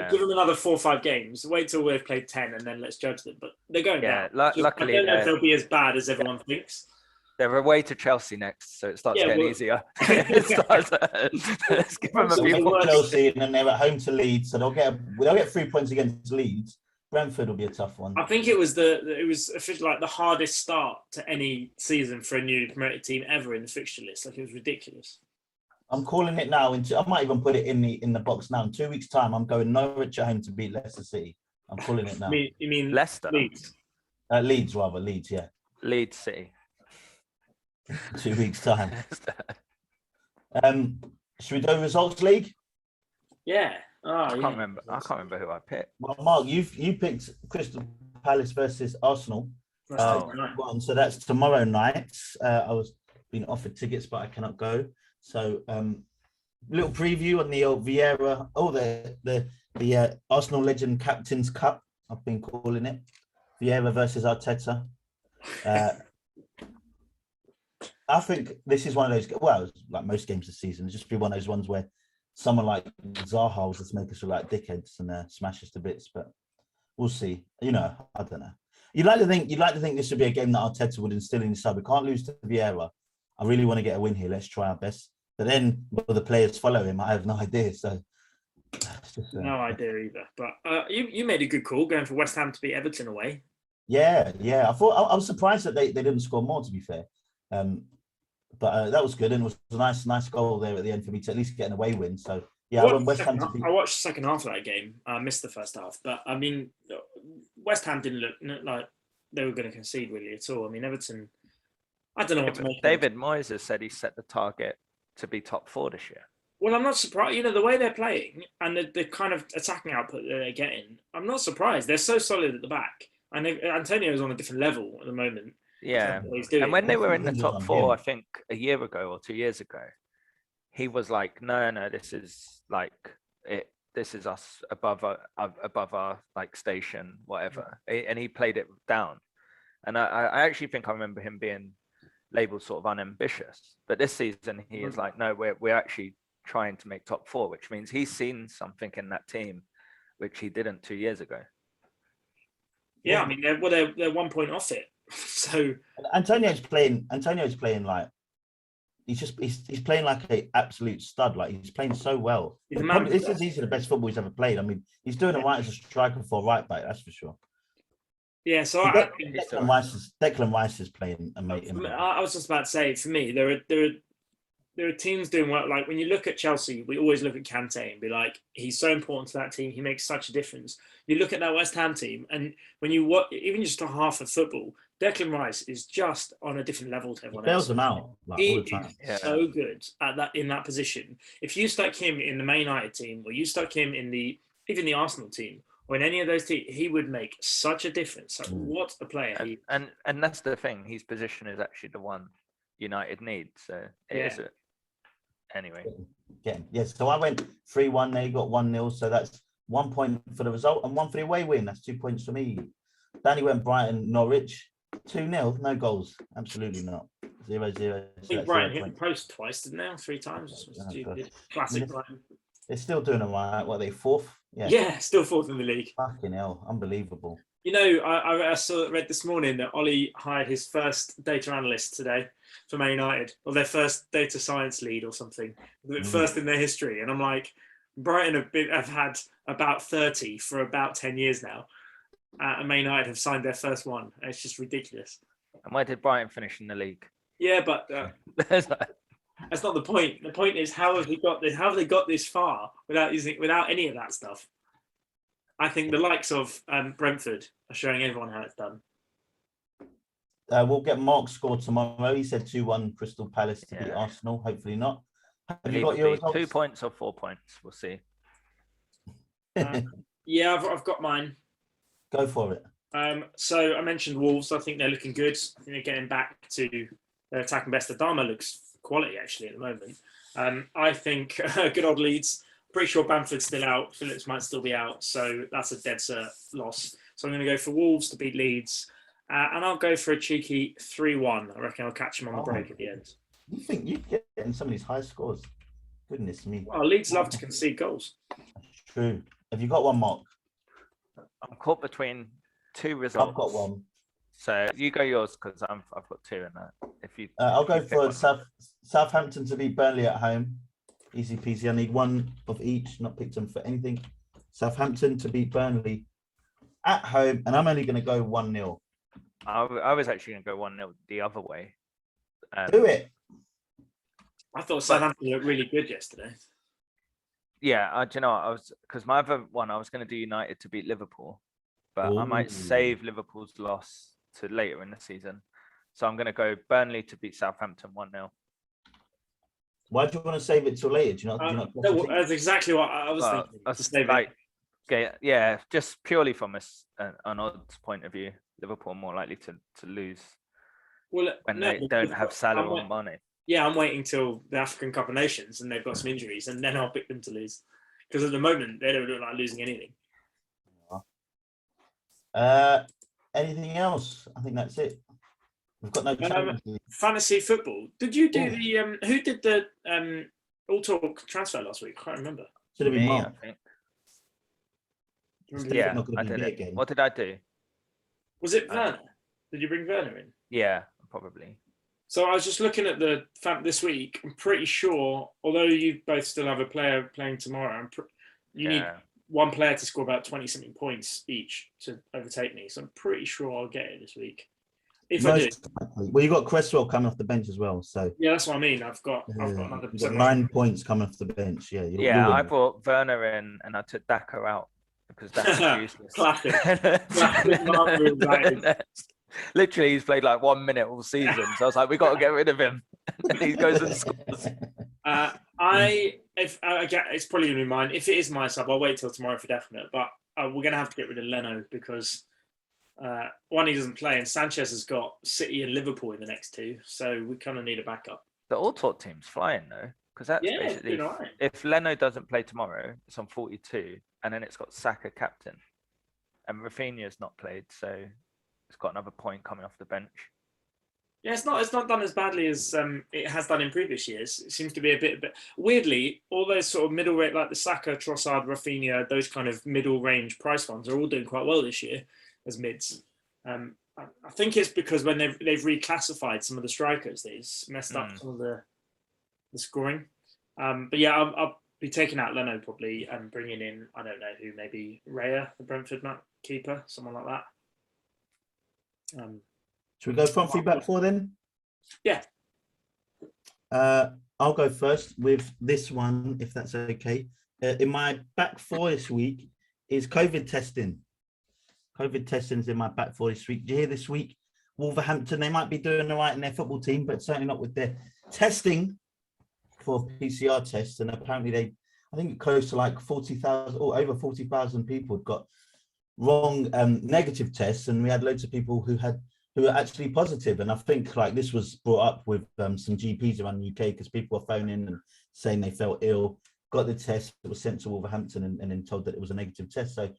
give them another 4 or 5 games. Wait till they've played 10, and then let's judge them. But they're going down. Luckily, I don't know if they'll be as bad as everyone thinks. They're away to Chelsea next, so it starts getting easier. Let's give them a few points. Chelsea, and then they're at home to Leeds, so they'll get 3 points against Leeds. Brentford will be a tough one. I think it was officially like the hardest start to any season for a newly promoted team ever in the fixture list. Like it was ridiculous. I'm calling it now. I might even put it in the box now. In 2 weeks' time, I'm going Norwich at home to beat Leicester City. I'm calling it now. You mean Leicester? Leeds? Leeds, yeah. Leeds City. 2 weeks' time. Should we do results league? Yeah. Oh, I yeah. can't remember. I can't remember who I picked. Well, Mark, you picked Crystal Palace versus Arsenal. That's right. So that's tomorrow night. I was being offered tickets, but I cannot go. So little preview on the old Vieira. Oh, the Arsenal Legend Captain's Cup. I've been calling it Vieira versus Arteta. I think this is one of those. Well, like most games this season, it's just be one of those ones where someone like Zaha will just make us look like dickheads and smash us to bits. But we'll see. You know, I don't know. You'd like to think this would be a game that Arteta would instill in his side. We can't lose to Vieira. I really want to get a win here. Let's try our best. But then, will the players follow him? I have no idea. So, just, no idea either. But you made a good call going for West Ham to beat Everton away. Yeah. I was surprised that they didn't score more. To be fair, but that was good, and it was a nice goal there at the end for me to at least get an away win. So yeah, I watched the second half of that game. I missed the first half, but I mean, West Ham didn't look like they were going to concede really at all. I mean, Everton. I don't know what to make. David Moyes has said he set the target to be top 4 this year. Well, I'm not surprised. You know, the way they're playing and the kind of attacking output that they're getting, I'm not surprised. They're so solid at the back. And Antonio's on a different level at the moment. Yeah. And when they were in the top 4, I think a year ago or 2 years ago, he was like, no, this is like it. This is us above our like station, whatever. And he played it down. And I actually think I remember him being labeled sort of unambitious. But this season, he is like, no, we're actually trying to make top 4, which means he's seen something in that team, which he didn't 2 years ago. Yeah, I mean, they're 1 point off it. So Antonio's playing like he's playing like an absolute stud. Like he's playing so well. This is easily the best football he's ever played. I mean, he's doing it right as a striker for right back. That's for sure. Yeah, so Declan Rice is playing amazing. I was just about to say, for me, there are teams doing well. Like when you look at Chelsea, we always look at Kante and be like, he's so important to that team. He makes such a difference. You look at that West Ham team, and when you watch even just a half of football, Declan Rice is just on a different level to everyone else. He bails them out all the time. Is so good at in that position. If you stuck him in the Man United team, or you stuck him in even the Arsenal team, or in any of those teams, he would make such a difference. Like, what a player he is. And that's the thing. His position is actually the one United needs. So it is it. Anyway. Yes. So I went 3-1. They got 1-0. So that's 1 point for the result and 1 for the away win. That's 2 points for me. Danny went Brighton, Norwich. 2-0. No goals. Absolutely not. 0-0. I think Brighton hit the post twice, didn't they? 3 times. Classic Brighton. They're still doing it right. What are they, 4th? Yeah, still 4th in the league. Fucking hell. Unbelievable. You know, I read this morning that Ollie hired his first data analyst today for Man United, or their first data science lead or something, first in their history. And I'm like, Brighton have had about 30 for about 10 years now. And Man United have signed their first one. And it's just ridiculous. And where did Brighton finish in the league? Yeah, but that's not the point. The point is, how have they got this? How have they got this far without any of that stuff? I think the likes of Brentford are showing everyone how it's done. We'll get Mark's score tomorrow. He said 2-1 Crystal Palace to beat Arsenal. Hopefully not. Have you got your results? 2 points or 4 points? We'll see. Yeah, I've got mine. Go for it. So I mentioned Wolves. I think they're looking good. I think they're getting back to their attacking best. Adama looks quality actually at the moment. I think good old Leeds. Pretty sure Bamford's still out. Phillips might still be out. So that's a dead cert loss. So I'm going to go for Wolves to beat Leeds. And I'll go for a cheeky 3-1. I reckon I'll catch them on the break at the end. You think you'd get in some of these high scores? Goodness me. Well, Leeds love to concede goals. True. Have you got one, Mark? I'm caught between 2 results. I've got one. So you go yours because I've got 2 in that. If you, I'll go for Southampton to beat Burnley at home. Easy peasy. I need one of each. Not picked them for anything. Southampton to beat Burnley at home, and I'm only going to go 1-0. I was actually going to go 1-0 the other way. Do it. I thought Southampton looked really good yesterday. Yeah, do you know what? I was because my other one I was going to do United to beat Liverpool, but I might save Liverpool's loss to later in the season. So I'm going to go Burnley to beat Southampton 1-0. Why do you want to save it till later? Do you not No, that's exactly what I was thinking. That's To save like, it. yeah, just purely from an odds point of view, Liverpool are more likely to lose Well, when no, they don't have Salah or Mane. Yeah, I'm waiting till the African Cup of Nations and they've got some injuries, and then I'll pick them to lose. Because at the moment they don't look like losing anything. Anything else? I think that's it. We've got no Champions League. Fantasy football. Did you do the who did the All Talk transfer last week? I can't remember. Should have been Me, Mark. I think. Remember Yeah, not gonna I be did me it. again. What did I do? Was it Werner? Did you bring Werner in? Yeah, probably. So I was just looking at the this week. I'm pretty sure, although you both still have a player playing tomorrow, you need one player to score about 20-something points each to overtake me. So I'm pretty sure I'll get it this week. If I do. Well, you got Cresswell coming off the bench as well. So yeah, that's what I mean. I've got another. You've got 9 points coming off the bench. Yeah. Yeah, I brought Werner in and I took Daka out because Daka's useless. Classic. Classic. Literally, he's played like 1 minute all season. So I was like, we got to get rid of him. And he goes and scores. It's probably gonna be mine. If it is my sub, I'll wait till tomorrow for definite. But we're gonna have to get rid of Leno because one, he doesn't play, and Sanchez has got City and Liverpool in the next 2, so we kind of need a backup. The All Talk team's flying though, because that's basically if Leno doesn't play tomorrow, it's on 42, and then it's got Saka captain, and Rafinha's not played, so it's got another point coming off the bench. Yeah, it's not done as badly as it has done in previous years. It seems to be a bit weirdly, all those sort of middle rate, like the Saka, Trossard, Rafinha, those kind of middle range price ones are all doing quite well this year as mids. I think it's because when they've reclassified some of the strikers, they've messed up some of the scoring. But yeah, I'll be taking out Leno probably and bringing in, I don't know who, maybe Raya, the Brentford keeper, someone like that. Should we go front 3 back 4 then? Yeah. I'll go first with this one, if that's okay. In my back 4 this week is COVID testing. COVID testing is in my back 4 this week. Did you hear this week? Wolverhampton, they might be doing all right in their football team, but certainly not with their testing for PCR tests. And apparently I think close to like 40,000 or over 40,000 people had got wrong negative tests. And we had loads of people who were actually positive. And I think like this was brought up with some GPs around the UK because people were phoning and saying they felt ill, got the test, it was sent to Wolverhampton and then told that it was a negative test. So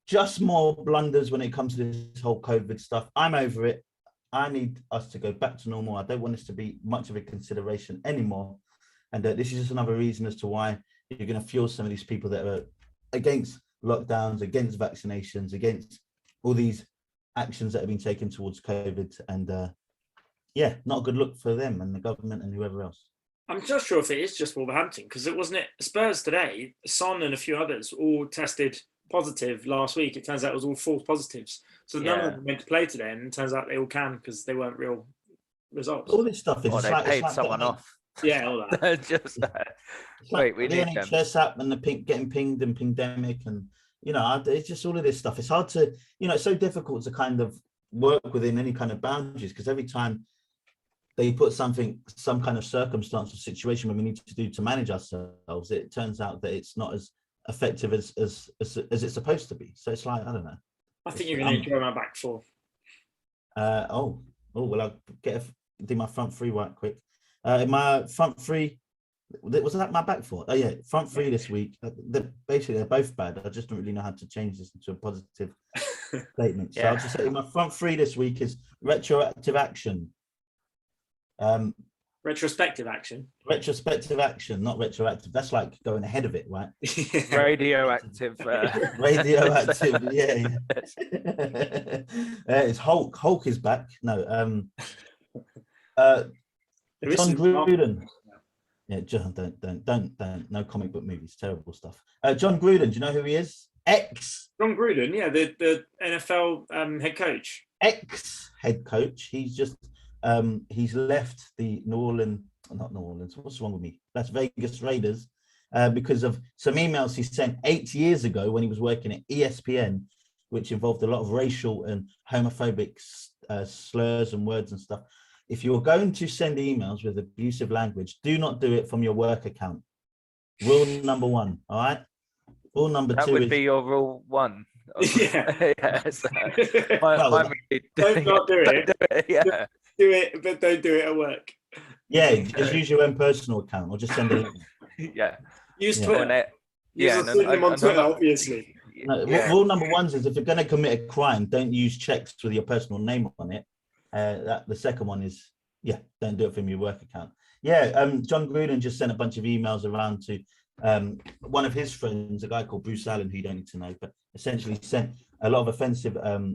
just more blunders when it comes to this whole COVID stuff. I'm over it. I need us to go back to normal. I don't want this to be much of a consideration anymore. And this is just another reason as to why you're going to fuel some of these people that are against lockdowns, against vaccinations, against all these actions that have been taken towards COVID. And not a good look for them and the government and whoever else. I'm not sure if it is just Wolverhampton because it wasn't Spurs today. Son and a few others all tested positive last week. It turns out it was all false positives. So none of them meant to play today, and it turns out they all can because they weren't real results. All this stuff is they paid someone off. Yeah, all that. Just wait, we need the NHS app and the getting pinged and pingdemic, and it's just all of this stuff. It's hard to, it's so difficult to kind of work within any kind of boundaries because every time they put some kind of circumstance or situation where we need to do to manage ourselves, it turns out that it's not as effective as it's supposed to be. So it's like, I don't know. I think you're going to enjoy my back 4. Well, I'll do my front 3 right quick. My front 3, was that my back 4? Oh yeah, front 3 this week. They're both bad. I just don't really know how to change this into a positive statement. So I'll just say my front 3 this week is retroactive action. Retrospective action, not retroactive. That's like going ahead of it, right? Radioactive. Radioactive, yeah. It's Hulk. Hulk is back. No, John Gruden. Yeah, John, don't. No comic book movies. Terrible stuff. John Gruden. Do you know who he is? John Gruden. Yeah, the NFL head coach. Head coach. He's just. He's left the not New Orleans, what's wrong with me? Las Vegas Raiders because of some emails he sent 8 years ago when he was working at ESPN, which involved a lot of racial and homophobic slurs and words and stuff. if you're going to send emails with abusive language, do not do it from your work account. Rule number 1, all right? Rule number 2 That would is... be your rule 1. Yeah. Yes. Well, Don't not do it. Don't do it. Yeah. Do it, but don't do it at work. Yeah, just use your own personal account or just send a link. Yeah. Use Yeah. Twitter. Yeah, Use them on Twitter, obviously. No, Yeah. Rule number 1 is if you're going to commit a crime, don't use checks with your personal name on it. The second one is, don't do it from your work account. John Gruden just sent a bunch of emails around to one of his friends, a guy called Bruce Allen, who you don't need to know, but essentially sent a lot of offensive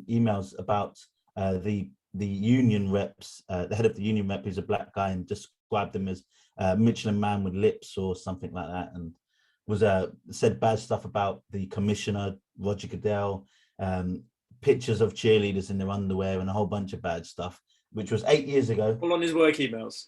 emails about the union reps, the head of the union rep, who's a black guy, and described them as Michelin man with lips or something like that, and was said bad stuff about the commissioner, Roger Goodell, pictures of cheerleaders in their underwear and a whole bunch of bad stuff, which was 8 years ago. All on his work emails.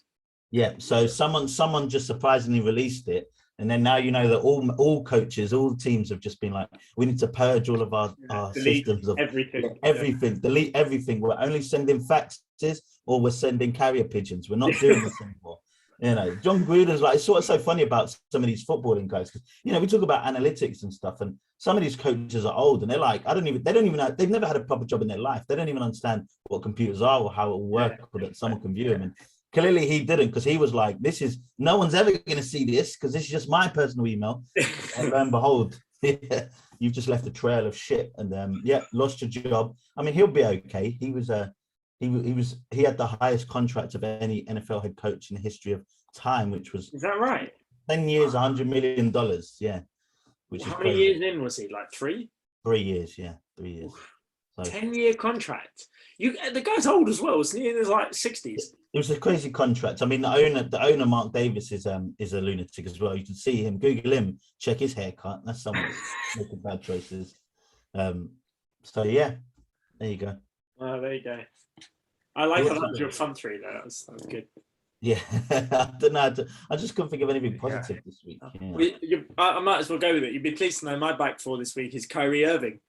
Yeah, so someone just surprisingly released it, and then now you know that all coaches, all teams have just been like, we need to purge all of our systems of everything, delete everything. We're only sending faxes or we're sending carrier pigeons. We're not doing this anymore. You know, John Gruden's like, it's sort of so funny about some of these footballing guys, because, you know, we talk about analytics and stuff, and some of these coaches are old and they're like, they don't even know, they've never had a proper job in their life. They don't even understand what computers are or how it will work, or that someone can view them. And clearly he didn't, because he was like, no one's ever going to see this because this is just my personal email. And lo and behold, you've just left a trail of shit, and lost your job. I mean, he'll be okay. He had the highest contract of any NFL head coach in the history of time, which was, is that right? 10 years, $100 million. Yeah. Which How is many crazy. years in was he? Like 3? 3 years, 3 years. So 10-year contract. The guy's old as well, isn't he? In his like 60s. it was a crazy contract. I mean, the owner Mark Davis is a lunatic as well. You can see him, Google him, check his haircut. That's someone making bad choices. So yeah, there you go. Oh, there you go. I like how that was your fun 3 though. That was good. Yeah, I don't know. I just couldn't think of anything positive this week. Yeah. I might as well go with it. You'd be pleased to know my back 4 this week is Kyrie Irving.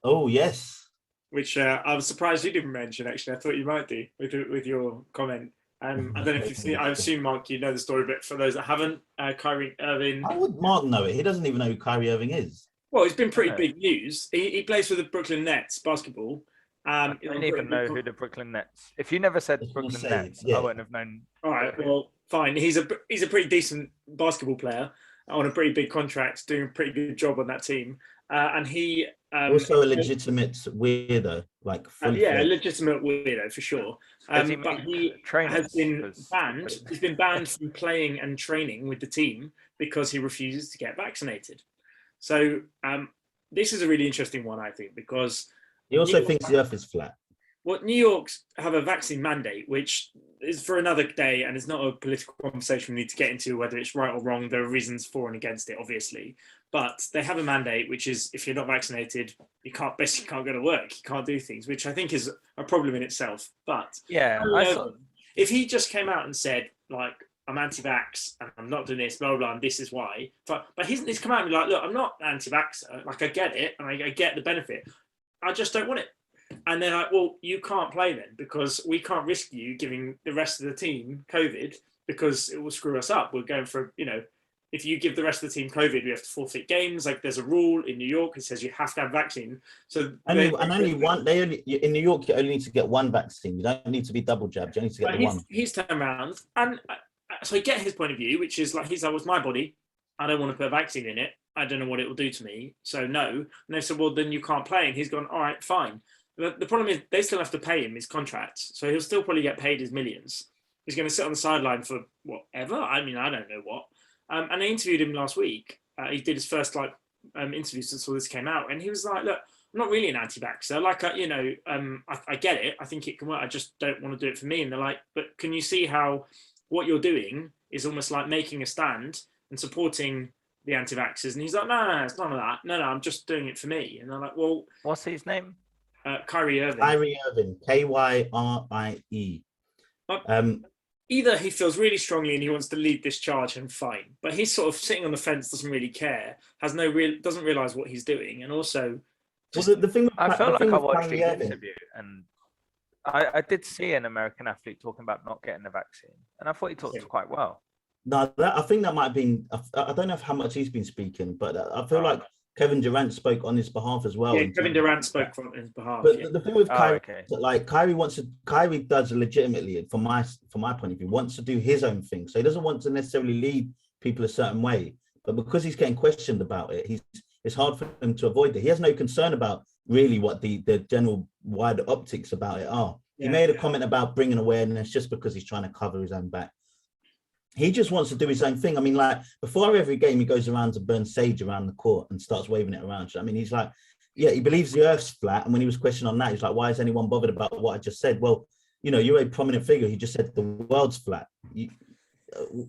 Oh yes. Which I was surprised you didn't mention. Actually, I thought you might do with your comment. I don't know if you've seen. I assume, Mark, you know the story, but for those that haven't, Kyrie Irving. How would Mark know it? He doesn't even know who Kyrie Irving is. Well, it's been pretty big news. He plays for the Brooklyn Nets basketball. I don't even know who the Brooklyn Nets. If you never said Brooklyn Nets, I wouldn't have known. All right, well, fine. He's a pretty decent basketball player on a pretty big contract, doing a pretty good job on that team, and he also a legitimate weirdo, like a legitimate weirdo for sure. But he has been banned. He's been banned from playing and training with the team because he refuses to get vaccinated. So this is a really interesting one, I think, because he also thinks the earth is flat. Well, New York's have a vaccine mandate, which is for another day, and it's not a political conversation we need to get into whether it's right or wrong. There are reasons for and against it, obviously. But they have a mandate, which is if you're not vaccinated, you can't go to work. You can't do things, which I think is a problem in itself. But if he just came out and said, like, I'm anti-vax and I'm not doing this, blah, blah, blah, and this is why. But he's come out and be like, look, I'm not anti-vaxxer. Like, I get it, and I get the benefit. I just don't want it. And they're like, well, you can't play then because we can't risk you giving the rest of the team COVID because it will screw us up. We're going for, if you give the rest of the team COVID, we have to forfeit games. Like there's a rule in New York that says you have to have vaccine. So in New York, you only need to get one vaccine. You don't need to be double jabbed. You need to get the one. He's turned around, and so I get his point of view, which is like he's like, "It's my body. I don't want to put a vaccine in it. I don't know what it will do to me. So no." And they said, "Well, then you can't play." And he's gone, "All right, fine." The problem is they still have to pay him his contracts, so he'll still probably get paid his millions. He's going to sit on the sideline for whatever. I mean, I don't know what. And I interviewed him last week. He did his first interview since all this came out, and he was like, "Look, I'm not really an anti-vaxxer. Like, I get it. I think it can work. I just don't want to do it for me." And they're like, "But can you see how what you're doing is almost like making a stand and supporting the anti-vaxxers?" And he's like, no, it's none of that. No, I'm just doing it for me." And they're like, "Well, what's his name?" Kyrie Irving. Kyrie Irving, Kyrie. Either he feels really strongly and he wants to lead this charge, and fine. But he's sort of sitting on the fence, doesn't really care, doesn't realize what he's doing, and also. The thing I felt like I watched the interview, and I did see an American athlete talking about not getting the vaccine, and I thought he talked quite well. No, I think that might have been. I don't know how much he's been speaking, but I feel Oh. like Kevin Durant spoke on his behalf as well. Yeah, Kevin Durant spoke on his behalf. But Yeah. the thing with Kyrie, okay. like Kyrie does legitimately, from my point of view, wants to do his own thing. So he doesn't want to necessarily lead people a certain way. But because he's getting questioned about it, it's hard for him to avoid it. He has no concern about really what the general wider optics about it are. He made a comment about bringing awareness just because he's trying to cover his own back. He just wants to do his own thing. I mean, like before every game, he goes around to burn sage around the court and starts waving it around. I mean, he's like, yeah, he believes the earth's flat. And when he was questioned on that, he's like, why is anyone bothered about what I just said? Well, you know, you're a prominent figure. He just said the world's flat.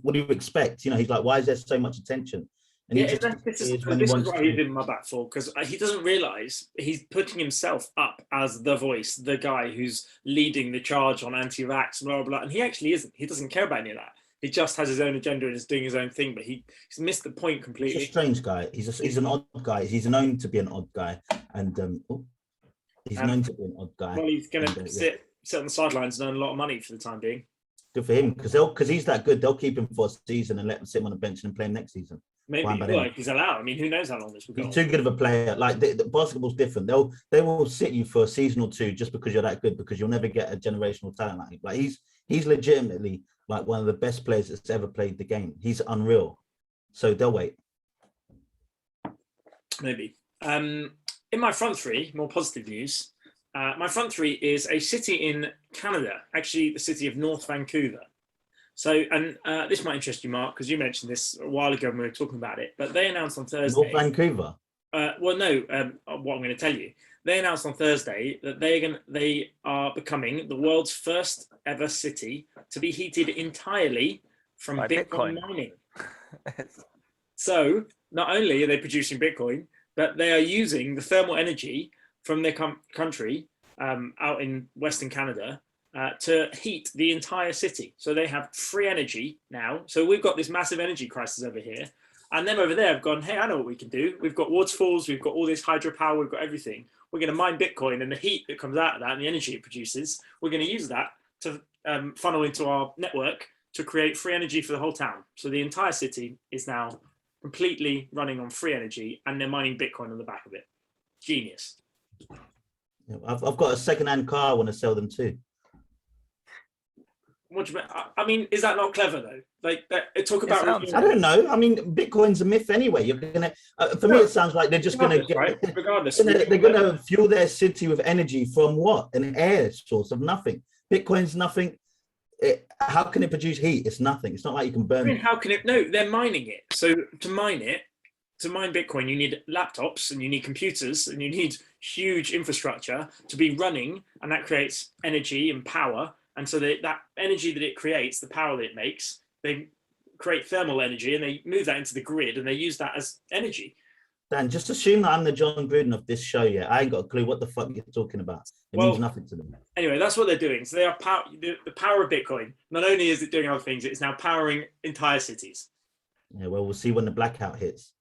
What do you expect? You know, he's like, why is there so much attention? And this is why he's in my back for, because he doesn't realize he's putting himself up as the voice, the guy who's leading the charge on anti-vax, blah, blah, blah. And he actually isn't. He doesn't care about any of that. He just has his own agenda and is doing his own thing, but he's missed the point completely. He's a strange guy. He's an odd guy. He's known to be an odd guy, and he's known to be an odd guy. Well, he's going to sit on the sidelines and earn a lot of money for the time being. Good for him, because he's that good. They'll keep him for a season and let him sit him on the bench and play him next season. Maybe, well, if he's allowed. I mean, who knows how long this will go? He's too good of a player. Like the basketball's different. They will sit you for a season or two just because you're that good, because you'll never get a generational talent like him. Like he's legitimately like one of the best players that's ever played the game. He's unreal. So they'll wait. Maybe. In my front three, more positive news. My front three is a city in Canada, actually the city of North Vancouver. So, and this might interest you, Mark, because you mentioned this a while ago when we were talking about it, but they announced on Thursday. North Vancouver? Well, no, what I'm going to tell you. They announced on Thursday that they are becoming the world's first ever city to be heated entirely from Bitcoin mining. So, not only are they producing Bitcoin, but they are using the thermal energy from their country out in Western Canada to heat the entire city. So they have free energy now. So we've got this massive energy crisis over here. And them over there have gone, hey, I know what we can do. We've got waterfalls, we've got all this hydropower, we've got everything. We're going to mine Bitcoin, and the heat that comes out of that and the energy it produces, we're going to use that to funnel into our network to create free energy for the whole town. So the entire city is now completely running on free energy, and they're mining Bitcoin on the back of it. Genius. Yeah, I've got a second-hand car I want to sell them too. What do you mean? I mean, is that not clever though? Like, talk about. I don't know. I mean, Bitcoin's a myth anyway. You're gonna. For me, it sounds like they're just gonna get. Right? Regardless, they're gonna fuel their city with energy from what? An air source of nothing. Bitcoin's nothing. How can it produce heat? It's nothing. It's not like you can burn. I mean, how can it? No, they're mining it. So to mine Bitcoin, you need laptops and you need computers and you need huge infrastructure to be running, and that creates energy and power. And so that energy that it creates, the power that it makes, they create thermal energy and they move that into the grid and they use that as energy. Dan, just assume that I'm the John Gruden of this show. Yeah, I ain't got a clue what the fuck you're talking about. It means nothing to them. Anyway, that's what they're doing. So they are the power of Bitcoin. Not only is it doing other things, it's now powering entire cities. Yeah, well, we'll see when the blackout hits.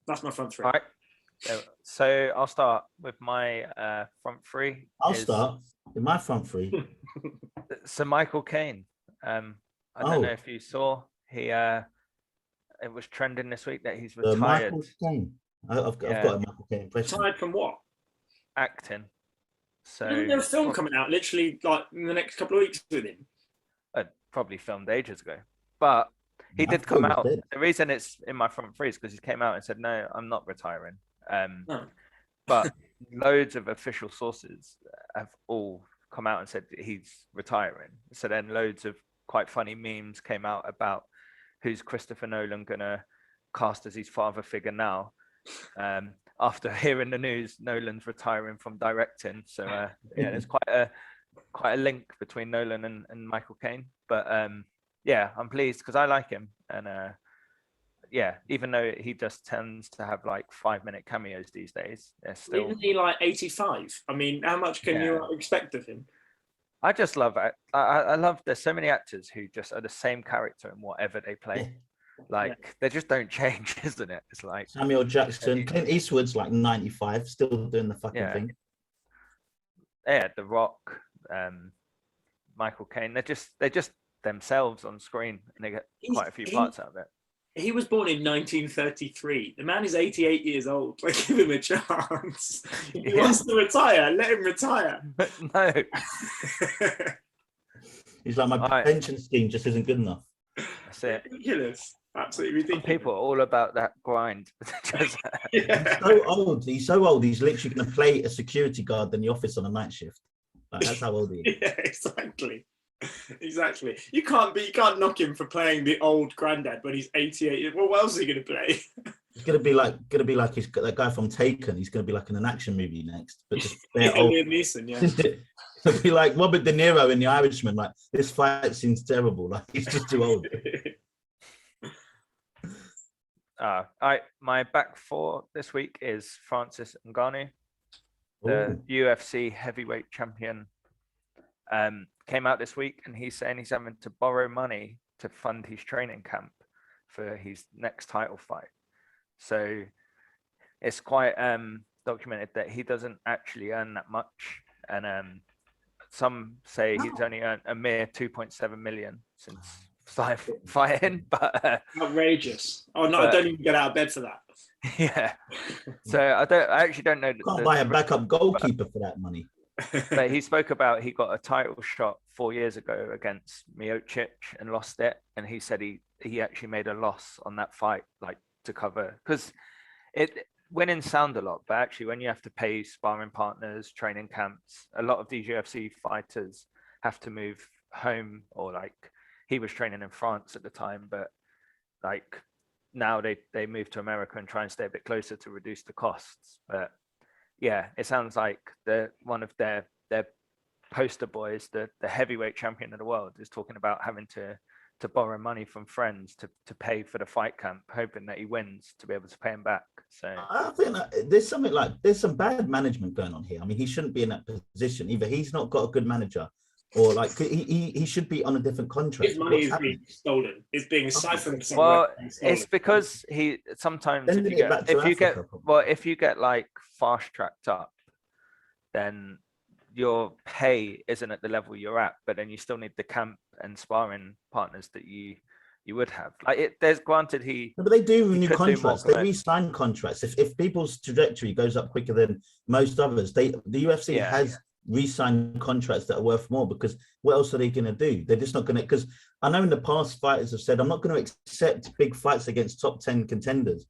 That's my front three. All right. So I'll start with my front three. I'll start with my front three. So Michael Caine. I don't know if you saw, it was trending this week that he's retired. Michael Caine. I've got a Michael Caine impression. Retired from what? Acting. So isn't there a film coming out literally like in the next couple of weeks with him? Probably filmed ages ago, but he did come out. The reason it's in my front three is because he came out and said, "No, I'm not retiring." But loads of official sources have all come out and said that he's retiring. So then loads of quite funny memes came out about who's Christopher Nolan gonna cast as his father figure now. After hearing the news, Nolan's retiring from directing. So yeah, there's quite a link between Nolan and Michael Caine. But yeah, I'm pleased because I like him, and yeah, even though he just tends to have like 5-minute cameos these days, they're still. Isn't he like 85? I mean, how much can you expect of him? I just love it. I love. There's so many actors who just are the same character in whatever they play. Like they just don't change, isn't it? It's like Samuel Jackson, Clint Eastwood's like 95, still doing the fucking thing. yeah, The Rock, Michael Caine. They're just themselves on screen, and they get quite a few parts out of it. He was born in 1933. The man is 88 years old. Like, give him a chance. If he wants to retire, let him retire. No. He's like, my pension scheme just isn't good enough. That's it. Ridiculous. Absolutely ridiculous. Some people are all about that grind. He's so old. He's so old. He's literally going to play a security guard in the office on a night shift. Like, that's how old he is. Yeah, exactly. You can't knock him for playing the old granddad when he's 88. Well, what else is he going to play? He's going to be like that guy from Taken. He's going to be like in an action movie next, but just Liam Neeson, yeah. It'll be like Robert De Niro in The Irishman. Like, this fight seems terrible. Like, he's just too old. My back four this week is Francis Ngannou, the UFC heavyweight champion. Came out this week, and he's saying he's having to borrow money to fund his training camp for his next title fight. So it's quite documented that he doesn't actually earn that much, and some say he's only earned a mere 2.7 million since fighting, but outrageous. Oh no, I don't even get out of bed for that. Yeah. So I actually don't know. You can't buy a backup goalkeeper for that money. But he spoke about he got a title shot 4 years ago against Miocic and lost it, and he said he actually made a loss on that fight, like, to cover, because winning sound a lot, but actually when you have to pay sparring partners, training camps, a lot of these UFC fighters have to move home, or like he was training in France at the time, but like now they move to America and try and stay a bit closer to reduce the costs. But yeah, it sounds like one of their poster boys, the heavyweight champion of the world, is talking about having to borrow money from friends to pay for the fight camp, hoping that he wins to be able to pay him back. So I think that there's some bad management going on here. I mean, he shouldn't be in that position. Either he's not got a good manager, or like he should be on a different contract. His money is being stolen. It's being siphoned. Well, it's because he sometimes if you get like fast tracked up, then your pay isn't at the level you're at, but then you still need the camp and sparring partners that you would have. Like, there's granted but they do renew contracts. They re-sign contracts. If people's trajectory goes up quicker than most others, the UFC has re-sign contracts that are worth more, because what else are they going to do? They're just not going to, because I know in the past fighters have said, I'm not going to accept big fights against top 10 contenders,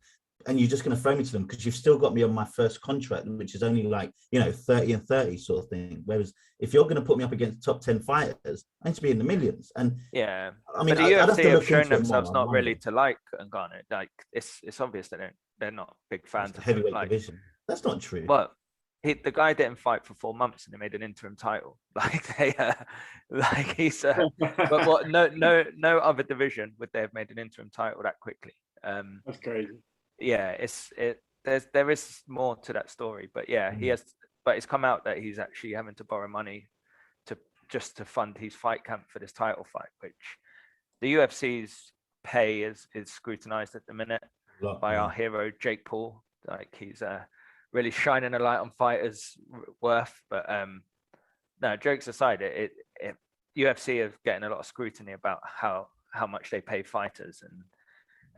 and you're just going to throw me to them because you've still got me on my first contract, which is only like, 30 and 30 sort of thing. Whereas if you're going to put me up against top 10 fighters, I need to be in the millions. And yeah, I mean, but the UFC have shown themselves not really to like Ngannou. Like, it's obvious they're not big fans of heavyweight division. That's not true. Well, the guy didn't fight for 4 months and they made an interim title. Like, they like he's but what no other division would they have made an interim title that quickly. That's crazy. Yeah, there is more to that story, but yeah, he has. But it's come out that he's actually having to borrow money to fund his fight camp for this title fight, which the UFC's pay is scrutinized at the minute by our hero Jake Paul. Like, he's really shining a light on fighters' worth. But no, jokes aside, UFC are getting a lot of scrutiny about how much they pay fighters,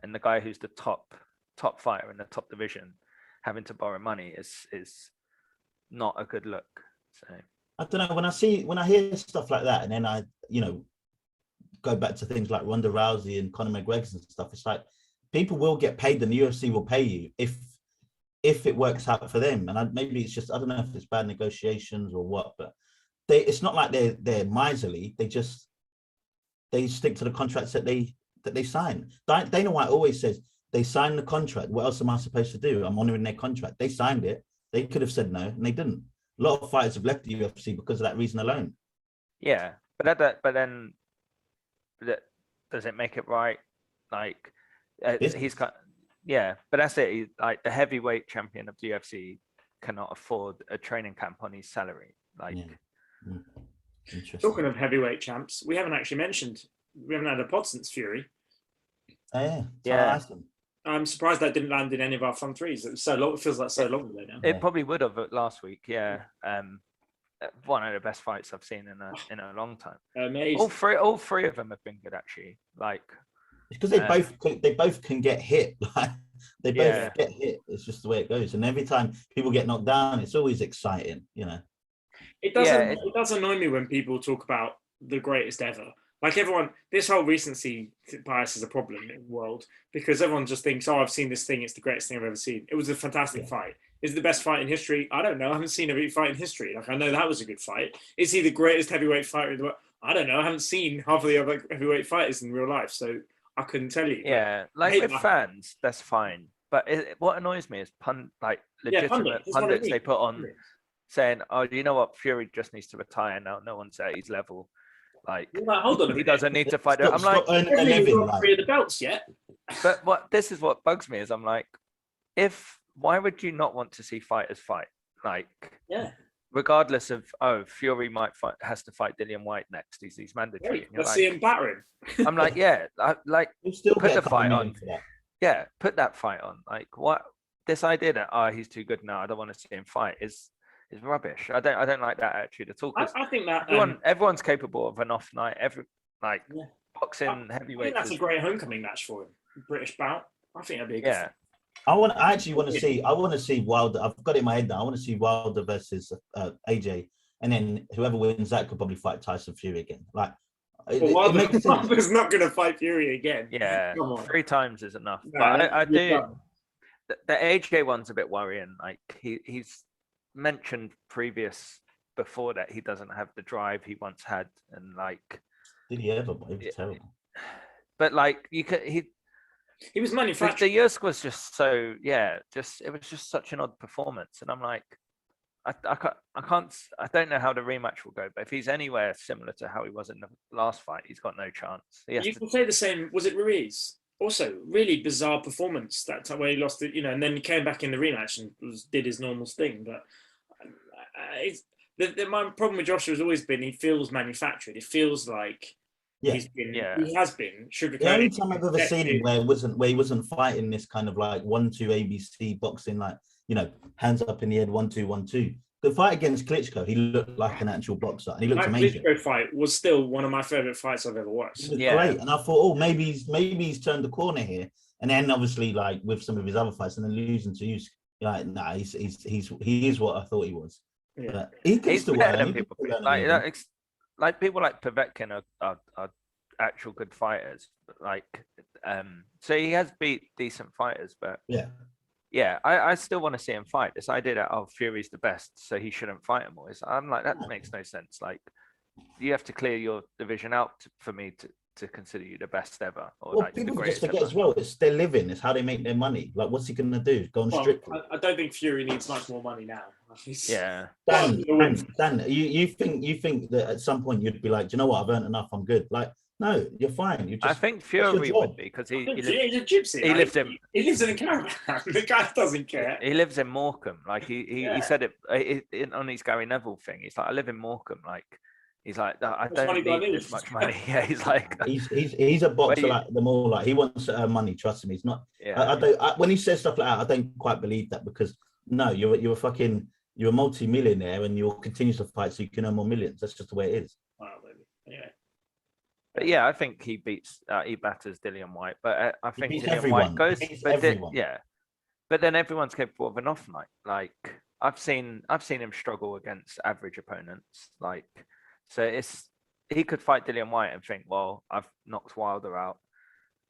and the guy who's the top fighter in the top division having to borrow money is not a good look. So I don't know, when I hear stuff like that, and then I go back to things like Ronda Rousey and Conor McGregor and stuff, it's like, people will get paid and the UFC will pay you if it works out for them. And maybe it's just, I don't know if it's bad negotiations or what, but it's not like they're miserly. They stick to the contracts that they sign. Dana White always says, they signed the contract. What else am I supposed to do? I'm honoring their contract. They signed it. They could have said no, and they didn't. A lot of fighters have left the UFC because of that reason alone. Yeah, but then does it make it right? Like, he's got, yeah, but that's it. Like, the heavyweight champion of the UFC cannot afford a training camp on his salary. Like, talking of heavyweight champs, we haven't had a pod since Fury. Yeah. I'm surprised that didn't land in any of our front threes. It was so long. It feels like so long ago now. It probably would have last week. Yeah. one of the best fights I've seen in a long time. Amazing. All three of them have been good actually. Like because they both can get hit. Like they both get hit. It's just the way it goes. And every time people get knocked down, it's always exciting, you know. It does annoy me when people talk about the greatest ever. Like everyone, this whole recency bias is a problem in the world because everyone just thinks, "Oh, I've seen this thing; it's the greatest thing I've ever seen." It was a fantastic fight. Is it the best fight in history? I don't know. I haven't seen every fight in history. Like I know that was a good fight. Is he the greatest heavyweight fighter in the world? I don't know. I haven't seen half of the other heavyweight fighters in real life, so I couldn't tell you. Yeah, like with fans, that's fine. But what annoys me is legitimate pundits they put on saying, "Oh, you know what? Fury just needs to retire now. No one's at his level." Like, hold on, he doesn't need to fight. I'm like, three of the belts yet. But this is what bugs me is I'm like, why would you not want to see fighters fight? Like, regardless of Fury has to fight Dillian White next. He's mandatory. Let's see him battering. I'm like, put the fight on. Yeah, put that fight on. Like, what this idea that he's too good now, I don't want to see him fight is rubbish. I don't like that attitude at all. I think that everyone's capable of an off night. Boxing heavyweight. I think that's a great homecoming match for him. British bout. I think that'd be a good fight. I actually want to see Wilder. I've got it in my head now. I want to see Wilder versus AJ, and then whoever wins that could probably fight Tyson Fury again. Like, Wilder's not going to fight Fury again. Yeah, 3 times is enough. No, but I do. The AJ one's a bit worrying. Like he's mentioned before that he doesn't have the drive he once had, and like, did he ever? It was terrible. But like he was manufactured. The Yusk was just so it was just such an odd performance, and I'm like, I don't know how the rematch will go, but if he's anywhere similar to how he was in the last fight, he's got no chance. You can say the same. Was it Ruiz? Also, really bizarre performance that time where he lost it, and then he came back in the rematch and did his normal thing. But my problem with Joshua has always been he feels manufactured. It feels like he has been sugarcoated. The only time I've ever seen him where he wasn't fighting this kind of like 1-2 ABC boxing, like, hands up in the head, 1-2, 1-2. The fight against Klitschko, he looked like an actual boxer, and he looked amazing. The Klitschko fight was still one of my favorite fights I've ever watched. It was great, and I thought, maybe he's turned the corner here. And then obviously, like with some of his other fights, and then losing to Usyk, he is what I thought he was. Yeah, he's still better than people. Like people like Povetkin are actual good fighters. So he has beat decent fighters, but I still want to see him fight. This idea that Fury's the best, so he shouldn't fight him always. I'm like, that makes no sense. Like, you have to clear your division out for me to consider you the best ever. Or people just forget as well. It's their living. It's how they make their money. Like, what's he going to do? Go on Strictly? I don't think Fury needs much more money now. Dan, you think that at some point you'd be like, do you know what? I've earned enough. I'm good. Like, no, you're fine. I think Fury would be because he's a gypsy. He lives in a caravan. The guy doesn't care. He lives in Morecambe. Like he said it on his Gary Neville thing. He's like, I live in Morecambe. Like, he's like, I don't need this much money. Yeah, he's like, he's a boxer like them all. Like, he wants to earn money. Trust me, he's not. Yeah. When he says stuff like that, I don't quite believe that, because no, you're a multi-millionaire and you'll continue to fight so you can earn more millions. That's just the way it is. Wow, baby. Yeah. But I think he batters Dillian White. But I think Dillian White goes. But then everyone's capable of an off night. Like, I've seen him struggle against average opponents. Like, so he could fight Dillian White and think, well, I've knocked Wilder out,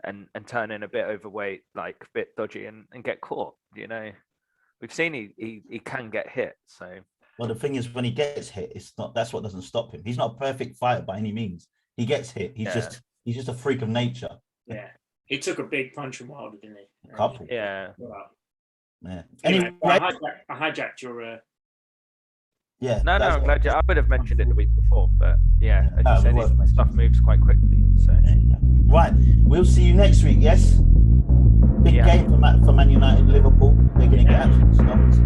and turn in a bit overweight, like a bit dodgy, and get caught. We've seen he can get hit. So, well, the thing is, when he gets hit, that's what doesn't stop him. He's not a perfect fighter by any means. He gets hit. He's just a freak of nature. Yeah, he took a big punch from Wilder, didn't he? A couple. Yeah. Yeah. Anyway, I hijacked your. Yeah. No, I'm glad I would have mentioned it the week before, but as you said, stuff moves quite quickly. So. Right, we'll see you next week. Yes. Big game for Man United, Liverpool. They're going to get absolutely stomped.